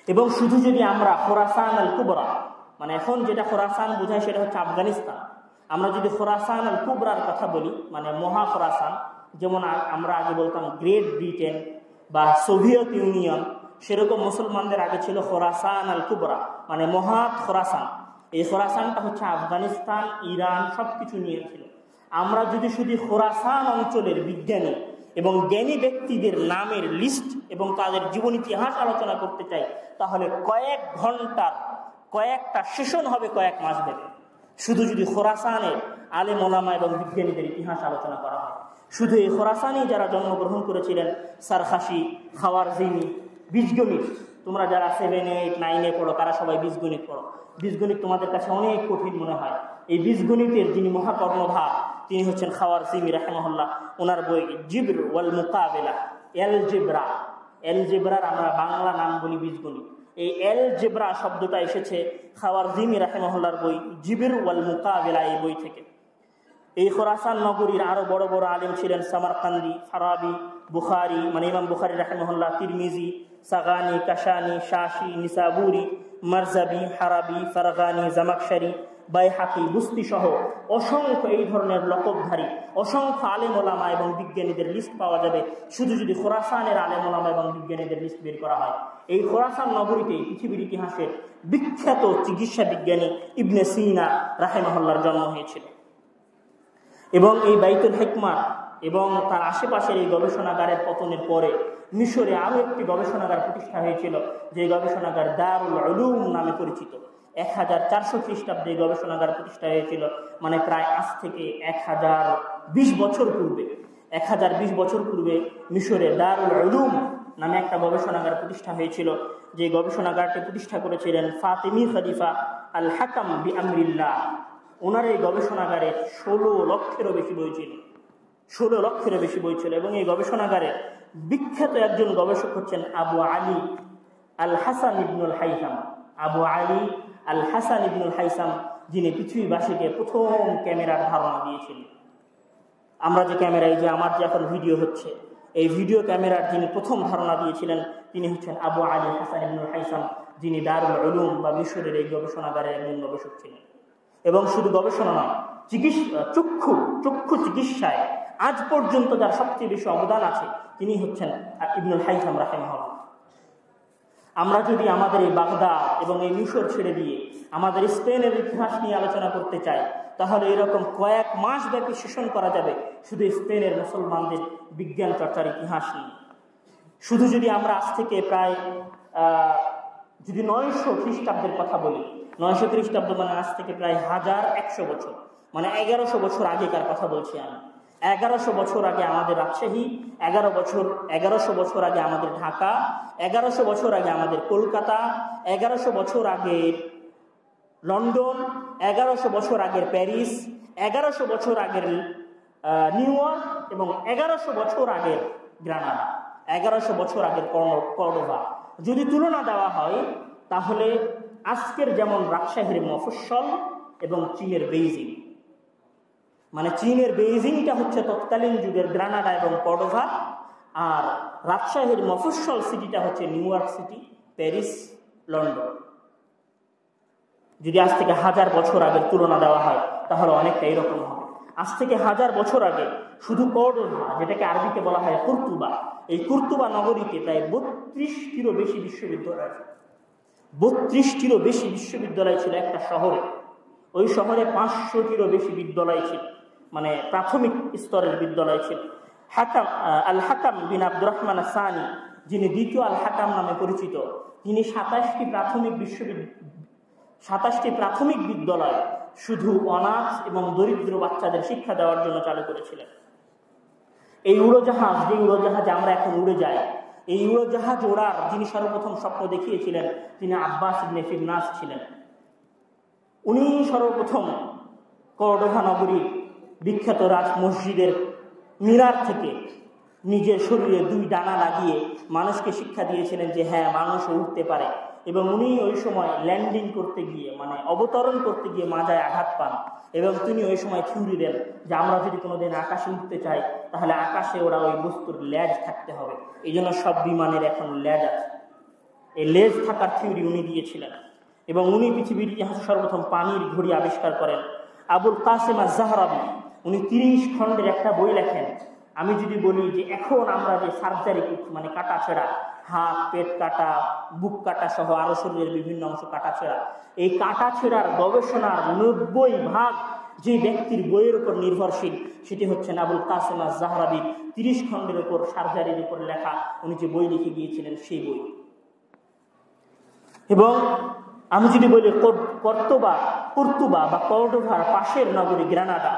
এবং শুধু যদি আমরা খোরাসান আল কুবরা, মানে এখন যেটা খোরাসান বোঝায় সেটা হচ্ছে আফগানিস্তান, আমরা যদি খোরাসান আল কুবরার কথা বলি মানে মহা খোরাসান, যেমন আমরা আগে বলতাম গ্রেট ব্রিটেন বা সোভিয়েত ইউনিয়ন, সেরকম মুসলমানদের আগে ছিল খোরাসান আল কুবরা মানে মহা খোরাসান। এই খোরাসানটা হচ্ছে আফগানিস্তান, ইরান সবকিছু নিয়েছিল। আমরা যদি শুধু খোরাসান অঞ্চলের বিজ্ঞানী এবং জ্ঞানী ব্যক্তিদের নামের লিস্ট এবং তাদের জীবন ইতিহাস আলোচনা করতে চাই, তাহলে কয়েক ঘন্টার কয়েকটা সেশন হবে, কয়েক মাস ধরে, শুধু যদি খোরাসানের আলেম ওলামা এবং বিজ্ঞানীদের ইতিহাস আলোচনা করা হয়। শুধু এই খোরাসানি যারা জন্মগ্রহণ করেছিলেন, সারখাসি, খাওয়ারজিনি, বীজগণিত, তোমরা যারা 7, 8, 9 পড়ো তারা সবাই বীজগণিত পড়ো। বীজগণিত তোমাদের কাছে অনেক কঠিন মনে হয়। এই বীজগণিতের যিনি মহাকর্ণধার তিনি হচ্ছেন খাওয়ারজিমি রাহিমাহুল্লাহ। ওনার বই জিবর ওয়াল মুকাবিলা, এলজেব্রার আমরা বাংলা নাম বলি বীজগণিত। এই এলজেব্রা শব্দটা এসেছে খাওয়ারজিমি রাহিমাহুল্লাহর বই জিবর ওয়াল মুকাবিলা এই বই থেকে। এই খোরাসান নগরীর আরো বড় বড় আলেম ছিলেন সামারকান্দি, ফারাবি, বুখারি মানে ইমাম বুখারি রাহিমাহুল্লাহ, তিরমিজি, সাগানি, কাশানি, শাসি, নিসাবুরি, মারজাবি, হারাবি, ফারগানি, জামাকশারি, বাইহাকি, বুস্তি সহ অসংখ্য এই ধরনের লকবধারী অসংখ্য আলেম ওলামা এবং বিজ্ঞানীদের লিস্ট পাওয়া যাবে শুধু যদি খোরাসানের আলেম ওলামা এবং বিজ্ঞানীদের লিস্ট বের করা হয়। এই খোরাসান নগরীতে পৃথিবীর ইতিহাসের বিখ্যাত চিকিৎসা বিজ্ঞানী ইবনে সিনা রাহিমাহুল্লাহর জন্ম হয়েছিল। এবং এই বাইতুল হিকমা এবং তার আশেপাশের এই গবেষণাগারের পতনের পরে মিশরে আরও একটি গবেষণাগার প্রতিষ্ঠা হয়েছিল, যে গবেষণাগার দারুল উলুম নামে পরিচিত। 1400 খ্রিস্টাব্দে গবেষণাগার প্রতিষ্ঠা হয়েছিল, মানে প্রায় আজ থেকে 1020 বছর পূর্বে। 1020 বছর পূর্বে মিশরে দারুল উলুম নামে একটা গবেষণাগার প্রতিষ্ঠা হয়েছিল, যে গবেষণাগারটি প্রতিষ্ঠা করেছিলেন ফাতিমি খলিফা আল হাকাম বি আমরিল্লাহ। ওনার এই গবেষণাগারে 16 লক্ষেরও বেশি বই ছিল, 16 লক্ষেরও বেশি বই ছিল। এবং এই গবেষণাগারের বিখ্যাত একজন গবেষক হচ্ছেন আবু আলী আল হাসান ইবনুল হাইসাম। আবু আলী আল হাসান ইবনুল হাইসাম, যিনি পৃথিবীবাসীকে প্রথম ক্যামেরার ধারণা দিয়েছিলেন। আমরা যে ক্যামেরায় যে আমার যে এখন ভিডিও হচ্ছে, এই ভিডিও ক্যামেরার যিনি প্রথম ধারণা দিয়েছিলেন তিনি হচ্ছেন আবু আলী হাসান ইবনুল হাইসাম, যিনি দারুল উলুম বা মিশরের এই গবেষণাগারের একজন গবেষক ছিলেন। এবং শুধু গবেষণা নয়, চক্ষু চিকিৎসায় আজ পর্যন্ত যার সবচেয়ে বেশি অবদান আছে তিনি হচ্ছেন ইবনুল হাইসাম রাহিমাহুল্লাহ। আমরা যদি আমাদের এই বাগদাদ এবং এই মিশর ছেড়ে দিয়ে আমাদের স্পেনের ইতিহাস নিয়ে আলোচনা করতে চাই, তাহলে এরকম কয়েক মাস ব্যাপী সেশন করা যাবে শুধু স্পেনের মুসলমানদের বিজ্ঞান চর্চার ইতিহাস নিয়ে। শুধু যদি আমরা আজ থেকে প্রায় যদি 900 খ্রিস্টাব্দের কথা বলি, 900 খ্রিস্টাব্দ মানে আজ থেকে প্রায় 1100 বছর, মানে 1100 বছর আগেকার কথা বলছি আমি। 1100 বছর আগে আমাদের রাজশাহী, 1100 বছর আগে আমাদের ঢাকা, 1100 বছর আগে আমাদের কলকাতা, 1100 বছর আগে লন্ডন, 1100 বছর আগের প্যারিস, 1100 বছর আগের নিউ ইয়র্ক এবং 1100 বছর আগের গ্রানাডা, 1100 বছর আগের কর্ডোবা। যদি তুলনা দেওয়া হয় তাহলে আজকের যেমন রাজশাহীর মফস্বল এবং চীনের বেইজিং, মানে চীনের বেইজিংটা হচ্ছে তৎকালীন যুগের গ্রানাডা এবং কর্ডোভা, আর রাজশাহীর মফস্বল সিটিটা হচ্ছে new York city, Paris, London. যদি আজ থেকে 1000 বছর আগের তুলনা দেওয়া হয় তাহলে অনেকটা এরকম হবে। আজ থেকে 1000 বছর আগে শুধু কর্ডোভা, যেটাকে আরবিতে বলা হয় কুর্তুবা, এই কুর্তুবা নগরীতে প্রায় 32টিরও বেশি বিশ্ববিদ্যালয় ছিল। 32টিরও বেশি বিশ্ববিদ্যালয় ছিল একটা শহরে। ওই শহরে 500টিরও বেশি বিদ্যালয় ছিল, মানে প্রাথমিক স্তরের বিদ্যালয় ছিল। আল হাকাম বিন আব্দুর রহমান সানি, যিনি দ্বিতীয় আল হাকাম নামে পরিচিত, তিনি 27টি প্রাথমিক বিদ্যালয় শুধু অনাথ এবং দরিদ্র বাচ্চাদের শিক্ষা দেওয়ার জন্য চালু করেছিলেন। এই উড়োজাহাজ, যে উড়োজাহাজে আমরা এখন উড়ে যাই, এই উড়োজাহাজ ওড়ার যিনি সর্বপ্রথম স্বপ্ন দেখিয়েছিলেন তিনি আব্বাস ইবনে ফিরনাস ছিলেন। উনি সর্বপ্রথম কর্ডোভা নগরীর বিখ্যাত রাজ মসজিদের মিনার থেকে নিজের শরীরে 2 ডানা লাগিয়ে মানুষকে শিক্ষা দিয়েছিলেন যে হ্যাঁ, মানুষও উঠতে পারে। এবং উনি ওই সময় ল্যান্ডিং করতে গিয়ে, মানে অবতরণ করতে গিয়ে মাজায় আঘাত পান, এবং তিনি ওই সময় থিওরি দেন যে আমরা যদি কোনোদিন আকাশে উঠতে চাই তাহলে আকাশে ওরা ওই বস্তুর লেজ থাকতে হবে। এই জন্য সব বিমানের এখন লেজ আছে। এই লেজ থাকার থিওরি উনি দিয়েছিলেন। এবং উনি পৃথিবীর ইতিহাসে সর্বপ্রথম পানির ঘড়ি আবিষ্কার করেন। আবুল কাসেম আজ-জাহরাবি উনি 30 খণ্ডের একটা বই লেখেন। আমি যদি বলি যে এখন আমরা যে সার্জারি করছি, মানে কাটা ছেঁড়া, হাত, পেট কাটা, বুক কাটা সহ আরো শরীরের বিভিন্ন অংশ কাটা ছেঁড়া, এই কাটা ছেঁড়ার গবেষণার 90% যে ব্যক্তির বইয়ের উপর নির্ভরশীল সেটি হচ্ছেন আবুল কাসেম আজ-জাহরাবির 30 খণ্ডের উপর সার্জারির উপর লেখা উনি যে বই লিখে গিয়েছিলেন সেই বই। এবং আমি যদি বলি কর্তুবা বা কর্ডোভার পাশের নগরী গ্রানাডা,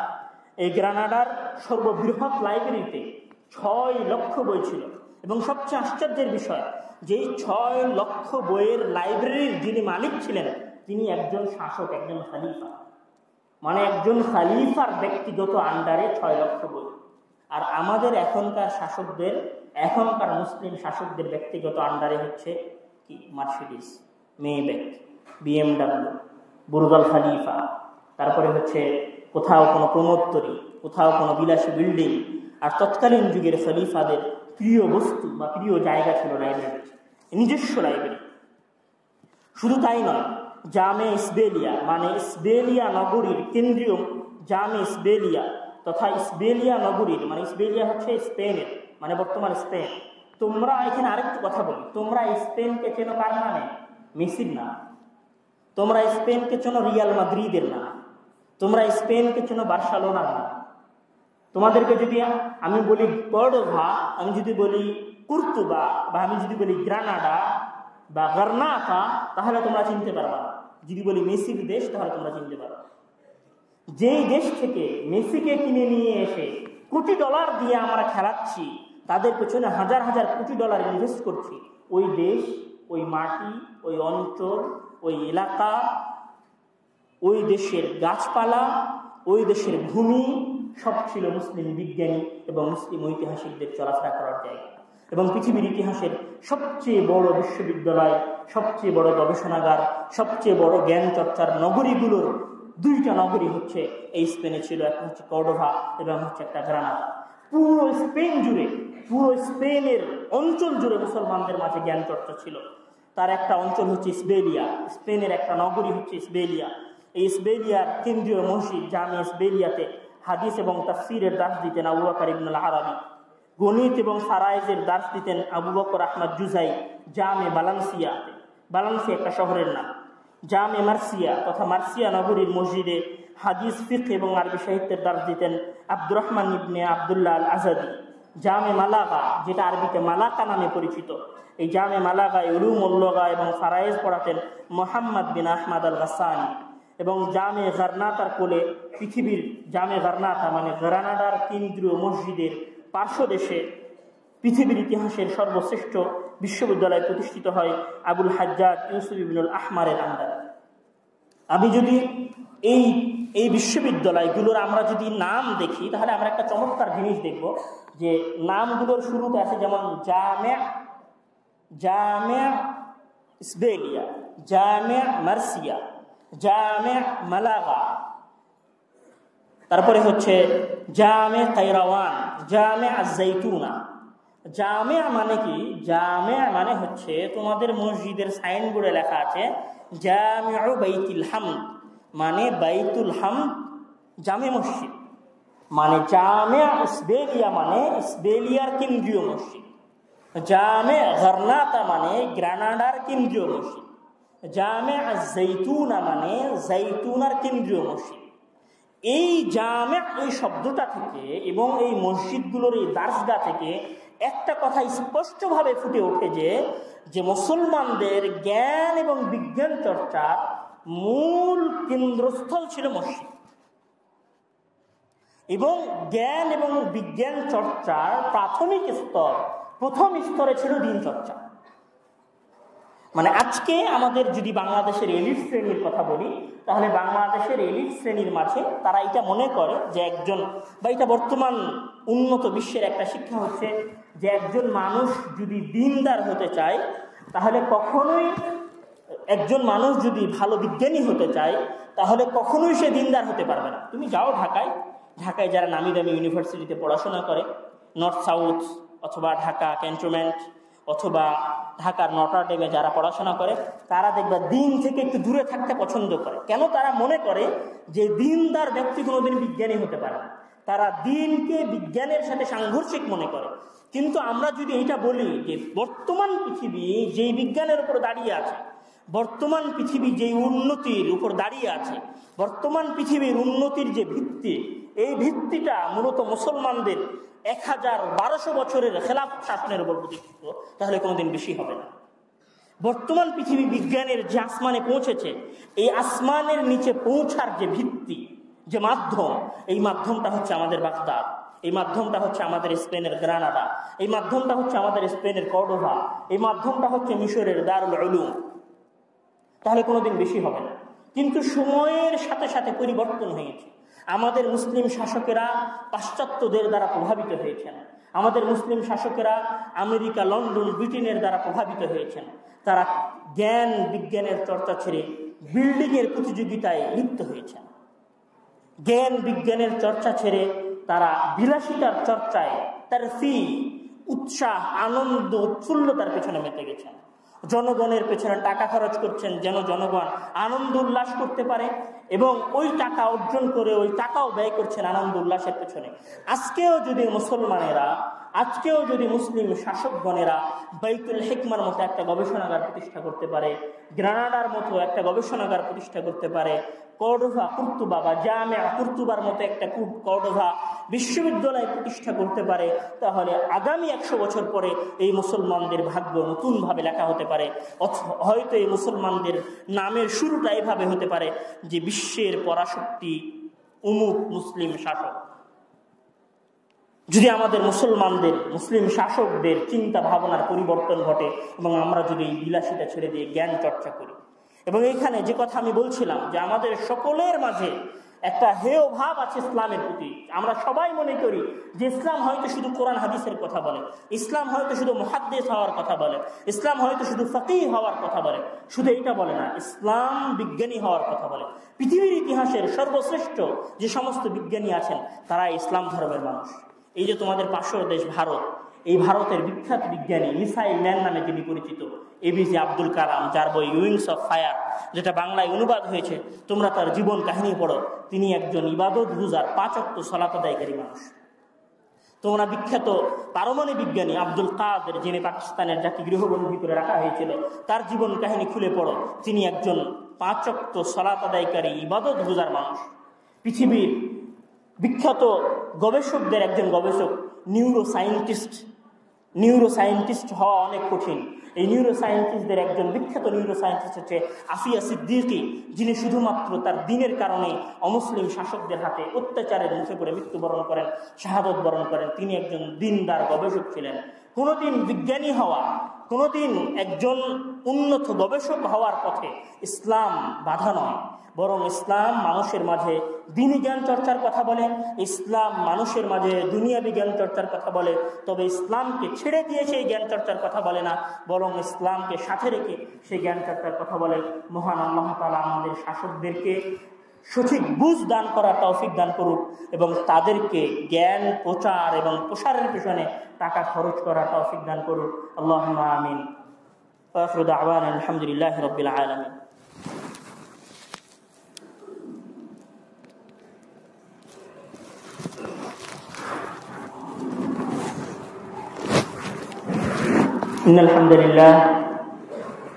এই গ্রানাডার সর্ববৃহৎ লাইব্রেরিতে 6 লক্ষ বই ছিল। এবং সবচেয়ে আশ্চর্যের বিষয় যে 6 লক্ষ বইয়ের লাইব্রেরির যিনি মালিক ছিলেন তিনি একজন শাসক, একজন খালিফা। মানে একজন খালিফার ব্যক্তিগত আন্ডারে 6 লক্ষ বই। আর আমাদের এখনকার মুসলিম শাসকদের ব্যক্তিগত আন্ডারে হচ্ছে কি, মার্সিডিস, মেব্যাক, BMW, বুর্জ আল খালিফা, তারপরে হচ্ছে কোথাও কোনো প্রমোত্তরী, কোথাও কোনো বিলাসী বিল্ডিং। আর তৎকালীন যুগের খলিফাদের প্রিয় বস্তু বা প্রিয় জায়গা ছিল লাইব্রেরি, নিজস্ব লাইব্রেরি। শুধু তাই নয়, জামে ইসবেলিয়া, মানে ইসবেলিয়া নগরীর কেন্দ্রীয় জামে ইসবেলিয়া তথা ইসবেলিয়া নগরীর, মানে ইসবেলিয়া হচ্ছে স্পেনের, মানে বর্তমান স্পেন। তোমরা এখানে আরেকটু কথা বলি, তোমরা স্পেনকে চেনো কার নামে? মেসির না। তোমরা স্পেনকে চেনো রিয়াল মাদ্রিদের না। তোমরা স্পেনকে চেনো বার্সেলোনার না। তোমাদেরকে যদি আমি বলি কর্ডোভা, আমি যদি বলি কর্তুবা, বা আমি যদি বলি গ্রানাডা বা গার্নাতা, তাহলে তোমরা চিনতে পারবা না। যদি বলি মেসির দেশ, তাহলে তোমরা চিনতে পারবা। যেই দেশ থেকে মেসিকে কিনে নিয়ে এসে কোটি ডলার দিয়ে আমরা খেলাচ্ছি, তাদের পেছনে হাজার হাজার কোটি ডলার ইনভেস্ট করছি, ওই দেশ, ওই মাটি, ওই অঞ্চল, ওই এলাকা, ওই দেশের গাছপালা, ওই দেশের ভূমি সব ছিল মুসলিম বিজ্ঞানী এবং মুসলিম ঐতিহাসিকদের চলাফেরা করার জায়গা। এবং পৃথিবীর ইতিহাসের সবচেয়ে বড় বিশ্ববিদ্যালয়, সবচেয়ে বড় গবেষণাগার, সবচেয়ে বড় জ্ঞান চর্চার নগরীগুলোর 2টা নগরী হচ্ছে এই স্পেনে ছিল। একটা হচ্ছে কর্ডোভা এবং হচ্ছে একটা গ্রানাদা। পুরো স্পেন জুড়ে, পুরো স্পেনের অঞ্চল জুড়ে মুসলমানদের মাঝে জ্ঞান চর্চা ছিল। তার একটা অঞ্চল হচ্ছে ইসবেলিয়া, স্পেনের একটা নগরী হচ্ছে ইসবেলিয়া। এই ইসবেলিয়ার কেন্দ্রীয় মসজিদ জামে ইসবেলিয়াতে হাদিস এবং তাফসীরের দাস দিতেন আবু বকর ইবনে আল-আরাবী। গণিত এবং ফারায়েজের দাস দিতেন আবু বকর আহমদ জুজাই জামে বালান্সিয়াতে। বালান্সিয়া একটা শহরের নাম। জামে মার্সিয়া তথা মার্সিয়া নগরীর মসজিদে হাদিস, ফিকহ এবং আরবি সাহিত্যের দাস দিতেন আব্দুর রহমান ইবনে আবদুল্লাহ আল আজাদি। জামে মালাগা, যেটা আরবিতে মালাকা নামে পরিচিত, এই জামে মালাগায় উলুমুল লুগা এবং ফারায়েজ পড়াতেন মোহাম্মদ বিন আহমদ আল গাসানি। এবং জামে গার্নাতার কোলে পৃথিবীর জামে গার্নাতা মানে গ্রানাডার কেন্দ্রীয় মসজিদের পার্শ্বদেশে পৃথিবীর ইতিহাসের সর্বশ্রেষ্ঠ বিশ্ববিদ্যালয় প্রতিষ্ঠিত হয় আবুল হাজ্জাজ ইউসুফ ইবনুল আহমারের আন্ডারে। আমি যদি এই বিশ্ববিদ্যালয়গুলোর আমরা যদি নাম দেখি, তাহলে আমরা একটা চমৎকার জিনিস দেখব যে নামগুলোর শুরুতে আছে যেমন জামে ইসবেলিয়া, জামে মার্সিয়া, জামে মালাগা, তারপরে হচ্ছে জামে কায়রাওয়ান, জামে আজ-জাইতুনা। জামে মানে কি? জামে মানে হচ্ছে তোমাদের মসজিদের সাইনবোর্ডে লেখা আছে জামিউ বাইতুল হামদ, মানে বাইতুল হামদ জামে মসজিদ। মানে জামে ইসবেলিয়া মানে ইসবেলিয়ার কেন্দ্রীয় মসজিদ। জামে গার্নাতা মানে গ্রানাডার কেন্দ্রীয় মসজিদ। জামে আজ-জাইতুনা মানে জাইতুনার কেন্দ্রীয় মসজিদ। এই জামে, এই শব্দটা থেকে এবং এই মসজিদগুলোর এই দার্সগাহ থেকে একটা কথা স্পষ্টভাবে ফুটে ওঠে যে মুসলমানদের জ্ঞান এবং বিজ্ঞান চর্চার মূল কেন্দ্রস্থল ছিল মসজিদ। এবং জ্ঞান এবং বিজ্ঞান চর্চার প্রাথমিক স্তর, প্রথম স্তরে ছিল দিন চর্চা। মানে আজকে আমাদের যদি বাংলাদেশের এলিট শ্রেণীর কথা বলি, তাহলে বাংলাদেশের এলিট শ্রেণীর মাঝে তারা এটা মনে করে যে একজন, বা এটা বর্তমান উন্নত বিশ্বের একটা শিক্ষা হচ্ছে যে একজন মানুষ যদি দিনদার হতে চায়, তাহলে কখনোই একজন মানুষ যদি ভালো বিজ্ঞানী হতে চায়, তাহলে কখনোই সে দিনদার হতে পারবে না। তুমি যাও ঢাকায় যারা নামি দামি ইউনিভার্সিটিতে পড়াশোনা করে, নর্থ সাউথ অথবা ঢাকা ক্যান্টনমেন্ট অথবা ঢাকার নটরডেমে যারা পড়াশোনা করে, তারা দেখবা দিন থেকে একটু দূরে থাকতে পছন্দ করে। কেন? তারা মনে করে যে দিনদার ব্যক্তি কোনোদিন বিজ্ঞানী হতে পারে না। তারা দিনকে বিজ্ঞানের সাথে সাংঘর্ষিক মনে করে। কিন্তু আমরা যদি এটা বলি যে বর্তমান পৃথিবী যেই বিজ্ঞানের উপর দাঁড়িয়ে আছে, বর্তমান পৃথিবী যেই উন্নতির উপর দাঁড়িয়ে আছে, বর্তমান পৃথিবীর উন্নতির যে ভিত্তি, এই ভিত্তিটা মূলত মুসলমানদের ১১২০ বছরের খেলাফত শাসনের উপর প্রতিষ্ঠিত, তাহলে কোনোদিন বেশি হবে না। বর্তমান পৃথিবী বিজ্ঞানের যে আসমানে পৌঁছেছে, এই আসমানের নিচে পৌঁছার যে ভিত্তি, যে মাধ্যম, এই মাধ্যমটা হচ্ছে আমাদের বাগদাদ, এই মাধ্যমটা হচ্ছে আমাদের স্পেনের গ্রানাডা, এই মাধ্যমটা হচ্ছে আমাদের স্পেনের কর্ডোভা, এই মাধ্যমটা হচ্ছে মিশরের দারুল উলুম। তাহলে কোনোদিন বেশি হবে না। কিন্তু সময়ের সাথে সাথে পরিবর্তন হয়েছে। আমাদের মুসলিম শাসকেরা পাশ্চাত্যদের দ্বারা প্রভাবিত হয়েছেন। আমাদের মুসলিম শাসকেরা আমেরিকা, লন্ডন, ব্রিটেনের দ্বারা প্রভাবিত হয়েছেন। তারা জ্ঞান বিজ্ঞানের চর্চা ছেড়ে বিল্ডিংয়ের প্রতিযোগিতায় লিপ্ত হয়েছেন। জ্ঞান বিজ্ঞানের চর্চা ছেড়ে তারা বিলাসিতার চর্চায়, তার উৎসাহ, আনন্দ, উৎফুল্লতার পেছনে মেতে গেছেন। জনগণের পেছনে টাকা খরচ করছেন যেন জনগণ আনন্দ উল্লাস করতে পারে, এবং ওই টাকা অর্জন করে ওই টাকাও ব্যয় করছেন আনন্দ উল্লাসের পেছনে। আজকেও যদি মুসলিম শাসকগণেরা বাইতুল হিকমার মতো একটা গবেষণাগার প্রতিষ্ঠা করতে পারে, গ্রানাডার মতো একটা গবেষণাগার প্রতিষ্ঠা করতে পারে, কর্ডোভা কুর্তুবা বা জামিয়া কুর্তুবার মতো একটা কর্ডোভা বিশ্ববিদ্যালয় প্রতিষ্ঠা করতে পারে, তাহলে আগামী 100 বছর পরে এই মুসলমানদের ভাগ্য নতুনভাবে লেখা হতে পারে। হয়তো এই মুসলমানদের নামের শুরুটা এভাবে হতে পারে যে বিশ্বের পরাশক্তি উমুক মুসলিম শাসক। যদি আমাদের মুসলিম শাসকদের চিন্তা ভাবনার পরিবর্তন ঘটে এবং আমরা যদি এই বিলাসিতা ছেড়ে দিয়ে জ্ঞান চর্চা করি। এবং এইখানে যে কথা আমি বলছিলাম যে আমাদের সকলের মাঝে একটা হেয় ভাব আছে ইসলামের প্রতি। আমরা সবাই মনে করি যে ইসলাম হয়তো শুধু কোরআন হাদিসের কথা বলে, ইসলাম হয়তো শুধু মুহাদ্দিস হওয়ার কথা বলে, ইসলাম হয়তো শুধু ফকিহ হওয়ার কথা বলে। শুধু এইটা বলে না, ইসলাম বিজ্ঞানী হওয়ার কথা বলে। পৃথিবীর ইতিহাসের সর্বশ্রেষ্ঠ যে সমস্ত বিজ্ঞানী আছেন তারা ইসলাম ধর্মের মানুষ। এই যে তোমাদের পাশের দেশ ভারত, এই ভারতের বিখ্যাত বিজ্ঞানী মিসাইল ম্যান নামে যিনি পরিচিত, এপিজে আব্দুল কালাম, যার বই উইংস অফ ফায়ার, যেটা বাংলায় অনুবাদ হয়েছে, তোমরা তার জীবন কাহিনী পড়ো। তিনি একজন ইবাদত গুজার, 5 ওয়াক্ত সালাত আদায়কারী মানুষ। তোমরা বিখ্যাত পারমাণবিক বিজ্ঞানী আব্দুল কাদের, যিনি পাকিস্তানের জাতি গৃহবন্দী ভিতরে রাখা হয়েছিল, তার জীবন কাহিনী খুলে পড়ো। তিনি একজন 5 ওয়াক্ত সালাত আদায়কারী ইবাদত গুজার মানুষ। পৃথিবীর বিখ্যাত গবেষকদের একজন গবেষক, নিউরোসায়েন্টিস্ট হওয়া অনেক কঠিন। এই নিউরোসায়েন্টিস্টদের একজন বিখ্যাত নিউরোসায়েন্টিস্ট হচ্ছে আফিয়া সিদ্দিকী, যিনি শুধুমাত্র তার দিনের কারণে অমুসলিম শাসকদের হাতে অত্যাচারের মুখে পড়ে মৃত্যুবরণ করেন, শাহাদত বরণ করেন। তিনি একজন দিনদার গবেষক ছিলেন। কোনোদিন বিজ্ঞানী হওয়া, কোনোদিন একজন উন্নত গবেষক হওয়ার পথে ইসলাম বাধা নয়, বরং ইসলাম মানুষের মাঝে দ্বীনি জ্ঞান চর্চার কথা বলে, ইসলাম মানুষের মাঝে দুনিয়াবি জ্ঞান চর্চার কথা বলে। তবে ইসলামকে ছেড়ে দিয়ে সেই জ্ঞান চর্চার কথা বলে না, বরং ইসলামকে সাথে রেখে সেই জ্ঞান চর্চার কথা বলে। মহান আল্লাহ তাআলা আমাদের শাসকদেরকে সঠিক বুঝ দান করার তৌফিক দান করুক এবং তাদেরকে জ্ঞান প্রচার এবং প্রসারের পেছনে টাকা খরচ করার তৌফিক দান করুক। আল্লাহুম্মা আমিন। আখিরু দাওয়ানা আলহামদুলিল্লাহি রাব্বিল আলামিন।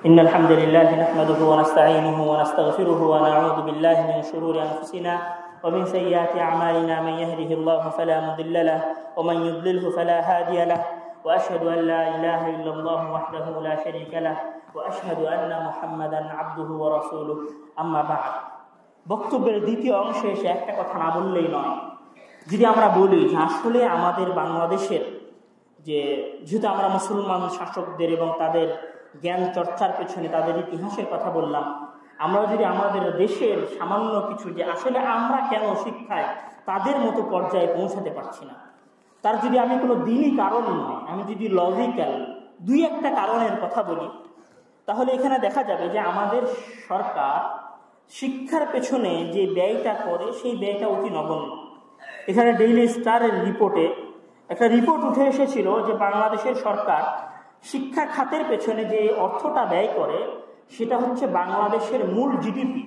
إن الحمد لله نحمده ونستعينه ونستغفره ونعوذ بالله من شرور أنفسنا ومن سيئات أعمالنا، من يهده الله فلا مضل له ومن يضلله فلا هادي له، وأشهد أن لا إله إلا الله وحده لا شريك له وأشهد أن محمدا عبده ورسوله أما بعد। বক্তব্যের দ্বিতীয় অংশে এসে একটা কথা না বললেই নয়। যদি আমরা বলি যে আসলে আমাদের বাংলাদেশের যেহেতু আমরা মুসলমান শাসকদের এবং তাদের জ্ঞান চর্চার পেছনে তাদের ইতিহাসের কথা বললাম, আমরা যদি আমাদের দেশের সামান্য কিছু যে আসলে আমরা কেন শিক্ষায় তাদের মতো পর্যায়ে পৌঁছাতে পারছি না, তার যদি আমি কোনো দিনই কারণ নয়, আমি যদি লজিক্যাল দুই একটা কারণের কথা বলি, তাহলে এখানে দেখা যাবে যে আমাদের সরকার শিক্ষার পেছনে যে ব্যয়টা করে সেই ব্যয়টা অতি নগণ্য। এখানে ডেইলি স্টারের রিপোর্টে একটা রিপোর্ট উঠে এসেছিল যে বাংলাদেশের সরকার শিক্ষা খাতের পেছনে যে অর্থটা ব্যয় করে সেটা হচ্ছে বাংলাদেশের মূল জিডিপি,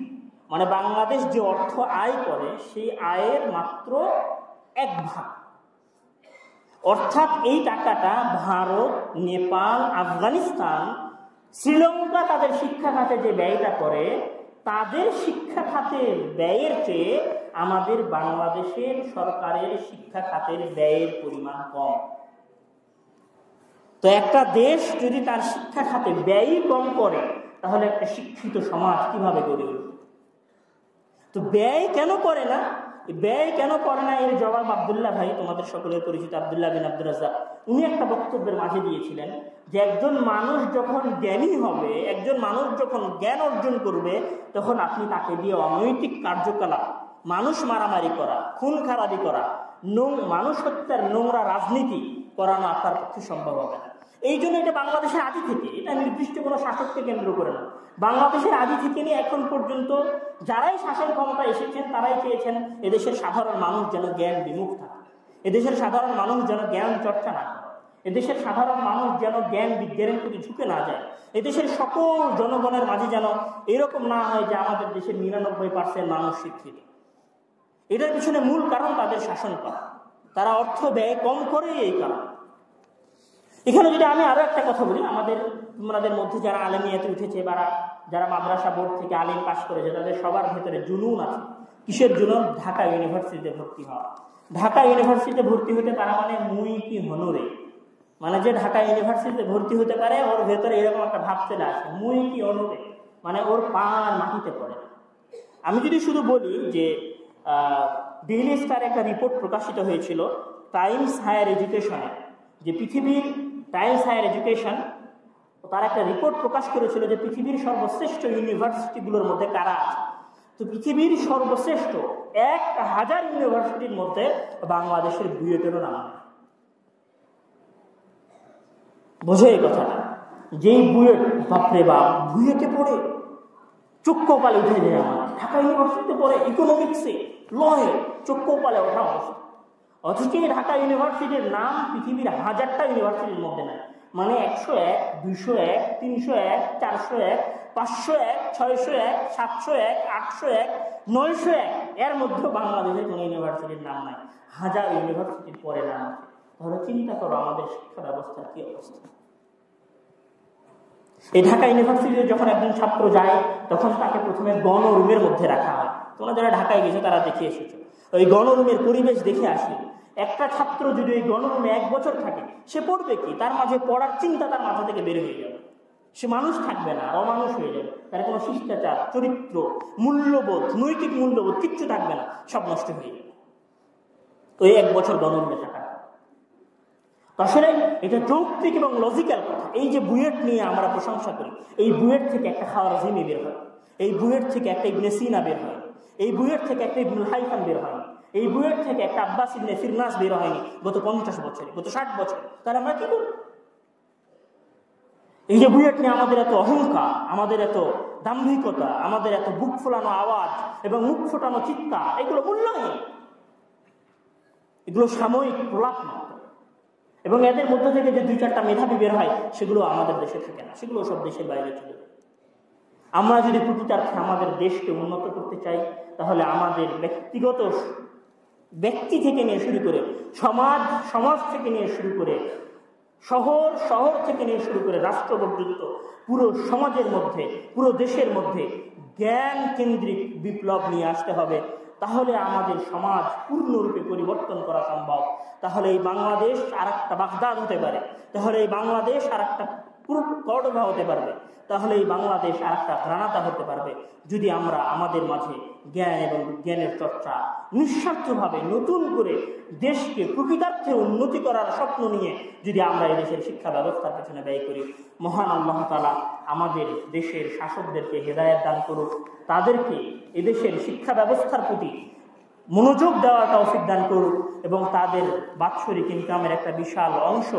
মানে বাংলাদেশ যে অর্থ আয় করে সেই আয়ের মাত্র 1/2। অর্থাৎ এই টাকাটা ভারত, নেপাল, আফগানিস্তান, শ্রীলঙ্কা তাদের শিক্ষা খাতে যে ব্যয়টা করে তাদের শিক্ষা খাতের ব্যয়ের চেয়ে আমাদের বাংলাদেশের সরকারের শিক্ষা খাতের ব্যয়ের পরিমাণ কম। তো একটা দেশ যদি তার শিক্ষা খাতে ব্যয় কম করে তাহলে একটা শিক্ষিত সমাজ কিভাবে গড়ে উঠবে? তো ব্যয় কেন করে না, এর জবাব আব্দুল্লাহ ভাই, তোমাদের সকলের পরিচিত আব্দুল্লাহ বিন আব্দুর রাজ্জাক, উনি একটা বক্তব্যের মাঝে দিয়েছিলেন যে একজন মানুষ যখন জ্ঞানী হবে, একজন মানুষ যখন জ্ঞান অর্জন করবে, তখন আপনি তাকে দিয়ে অনৈতিক কার্যকলাপ, মানুষ মারামারি করা, খুন খারাপি করা, মানুষ হত্যার নোংরা রাজনীতি করানো আপনার পক্ষে সম্ভব হবে না। এই জন্য এটা বাংলাদেশের আদি থেকে, এটা নির্দিষ্ট কোনো শাসককে কেন্দ্র করে না, বাংলাদেশের আদি থেকে নিয়ে এখন পর্যন্ত যারাই শাসন ক্ষমতা এসেছেন তারাই চেয়েছেন এদেশের সাধারণ মানুষ যেন জ্ঞান বিমুখ থাকে, এদেশের সাধারণ মানুষ যেন জ্ঞান চর্চা না করে, এদেশের সাধারণ মানুষ যেন জ্ঞান বিজ্ঞানের প্রতি ঝুঁকে না যায়, এদেশের সকল জনগণের মাঝে যেন এরকম না হয় যে আমাদের দেশের 99% মানুষ শিক্ষিত। এটার পিছনে মূল কারণ তাদের শাসন করা, তারা অর্থ ব্যয় কম করে এই কারণ। এখানে যদি আমি আরো একটা কথা বলি, তোমাদের মধ্যে যারা আলেমিয়াতে উঠেছে বা যারা মাদ্রাসা বোর্ড থেকে আলিম পাস করেছে তাদের সবার ভেতরে জুনুন আছে। কিসের জুনুন? ঢাকা ইউনিভার্সিটিতে ভর্তি হওয়া। ঢাকা ইউনিভার্সিটিতে ভর্তি হতে পারা মানে মুই কি হনুরে, মানে যে ঢাকা ইউনিভার্সিটিতে ভর্তি হতে পারে ওর ভেতরে এরকম একটা ভাব চলে আসে, মুই কি হনুরে, মানে ওর পা মাটিতে পড়ে। আমি যদি শুধু বলি যে ডেইলি স্টার একটা রিপোর্ট প্রকাশিত হয়েছিল টাইমস হায়ার এডুকেশনে, যে পৃথিবীর টাইমস হায়ার এডুকেশন তার একটা রিপোর্ট প্রকাশ করেছিল যে পৃথিবীর সর্বশ্রেষ্ঠ ইউনিভার্সিটিগুলোর মধ্যে কারা আছে। তো পৃথিবীর সর্বশ্রেষ্ঠ 1000 ইউনিভার্সিটির মধ্যে বাংলাদেশের বুয়েটেরও নাম নেই। বোঝে এই কথাটা? যেই বুয়েট, বাপরে বাপ, বুয়েটে পড়ে চোখ কপালে উঠে যায় আমার। ঢাকা ইউনিভার্সিটিতে পড়ে ইকোনমিক্সে, লয়ে, চোখ কপালে ওঠা অবস্থা। অথচ ঢাকা ইউনিভার্সিটির নাম পৃথিবীর 1000টা ইউনিভার্সিটির মধ্যে নাই। মানে 101, 201, 301, 401, 501, 601, 701, 801, 901 এর মধ্যে বাংলাদেশের কোনো ইউনিভার্সিটির নাম নাই। 1000 ইউনিভার্সিটির পরে নাম আছে। তাহলে চিন্তা করো আমাদের শিক্ষা ব্যবস্থার কি অবস্থা। এই ঢাকা ইউনিভার্সিটিতে যখন একজন ছাত্র যায় তখন তাকে প্রথমে গণরুমের মধ্যে রাখা হয়। তোমরা যারা ঢাকায় গেছো তারা দেখে এসেছো, ওই গণরুমের পরিবেশ দেখে আসি। একটা ছাত্র যদি ওই গণরুমে 1 বছর থাকে, সে পড়বে কি? তার মাঝে পড়ার চিন্তা তার মাথা থেকে বের হয়ে যাবে, সে মানুষ থাকবে না, অমানুষ হয়ে যাবে, তার কোনো শিষ্টাচার, চরিত্র, মূল্যবোধ, নৈতিক মূল্যবোধ কিচ্ছু থাকবে না, সব নষ্ট হয়ে যাবে ওই 1 বছর গণরুমে থাকা। আসলে এটা যৌক্তিক এবং লজিক্যাল কথা। এই যে বুয়েট নিয়ে আমরা প্রশংসা করি, এই বুয়েট থেকে একটা খাওয়ারাজিমি বের হয়, এই বুয়েট থেকে একটা ইবনে সিনা বের হয়, এই বুয়েট থেকে একটা ইবনুল হাইথাম বের হয়, এই বুয়েট থেকে একটা আব্বাস ইবনে ফিরনাস বের হয়নি গত 50 বছরে, গত 60 বছরে। তাহলে আমরা কি করব? এই যে বুয়েট নিয়ে আমাদের এত অহংকার, আমাদের এত দাম্ভিকতা, আমাদের এত বুক ফোলানো আওয়াজ এবং মুখ ফোটানো চিৎকার, এগুলো মূল্যহীন, এগুলো সাময়িক প্রলাপ মাত্র। এবং এদের মধ্যে থেকে যে 2-4টা মেধাবী বের হয় সেগুলো আমাদের দেশে থাকে না, সেগুলো সব দেশের বাইরে চলে যায়। আমরা যদি প্রকৃতার্থে আমাদের দেশকে উন্নত করতে চাই তাহলে আমাদের ব্যক্তি থেকে নিয়ে শুরু করে সমাজ থেকে নিয়ে শুরু করে শহর থেকে নিয়ে শুরু করে রাষ্ট্র পর্যন্ত পুরো সমাজের মধ্যে, পুরো দেশের মধ্যে জ্ঞান কেন্দ্রিক বিপ্লব নিয়ে আসতে হবে। তাহলে আমাদের সমাজ পূর্ণরূপে পরিবর্তন করা সম্ভব। তাহলে এই বাংলাদেশ আর একটা বাগদাদ হতে পারে, তাহলে এই বাংলাদেশ আর একটা কর্ডোভা হতে পারবে, তাহলে এই বাংলাদেশ আর একটা গ্রানাদা হতে পারবে, যদি আমরা আমাদের মাঝে জ্ঞান এবং জ্ঞানের চর্চা নিঃস্বার্থভাবে নতুন করে দেশকে প্রকৃতার্থে উন্নতি করার স্বপ্ন নিয়ে যদি আমরা এই দেশের শিক্ষা ব্যবস্থার পেছনে ব্যয় করি। মহান আল্লাহ তাআলা আমাদের দেশের শাসকদেরকে হেদায়েত দান করুক, তাদেরকে এদেশের শিক্ষা ব্যবস্থার প্রতি মনোযোগ দেওয়ার তৌফিক দান করুক, এবং তাদের বাৎসরিক ইনকামের একটা বিশাল অংশ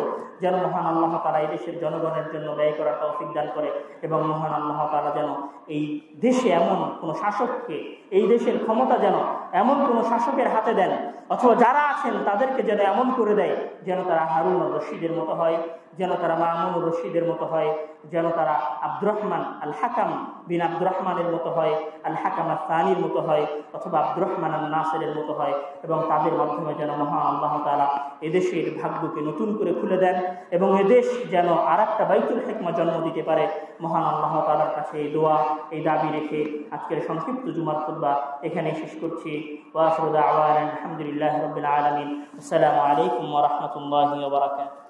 যেন মহান আল্লাহ তাআলা এই দেশের জনগণের জন্য ব্যয় করার তৌফিক দান করে, এবং মহান আল্লাহ তাআলা যেন এই দেশে এমন কোনো শাসককে, এই দেশের ক্ষমতা যেন এমন কোনো শাসকের হাতে দেন, অথবা যারা আছেন তাদেরকে যেন এমন করে দেয় যেন তারা হারুন আর রশিদের মতো হয়, যেন তারা মামুন রশিদের মতো হয়, যেন তারা আব্দুর রহমান আল হাকাম বিন আব্দুর রহমানের মতো হয়, আল হাকাম আল সানির মতো হয়, অথবা আব্দুর রহমান আল নাসিরের মতো হয়, এবং তাদের মাধ্যমে যেন মহান আল্লাহ তাআলা এদেশের ভাগ্যকে নতুন করে খুলে দেন, এবং এদেশ যেন আর একটা বাইতুল হিকমা জন্ম দিতে পারে। মহান আল্লাহ তাআলার কাছে এই দোয়া, এই দাবি রেখে আজকের সংক্ষিপ্ত জুমার খুতবা এখানে শেষ করছি। ওয়া আখিরু দাওয়ানা আলহামদুলিল্লাহি রাব্বিল আলামিন। আসসালামু আলাইকুম ওয়া রাহমাতুল্লাহি ওয়া বারাকাতুহু।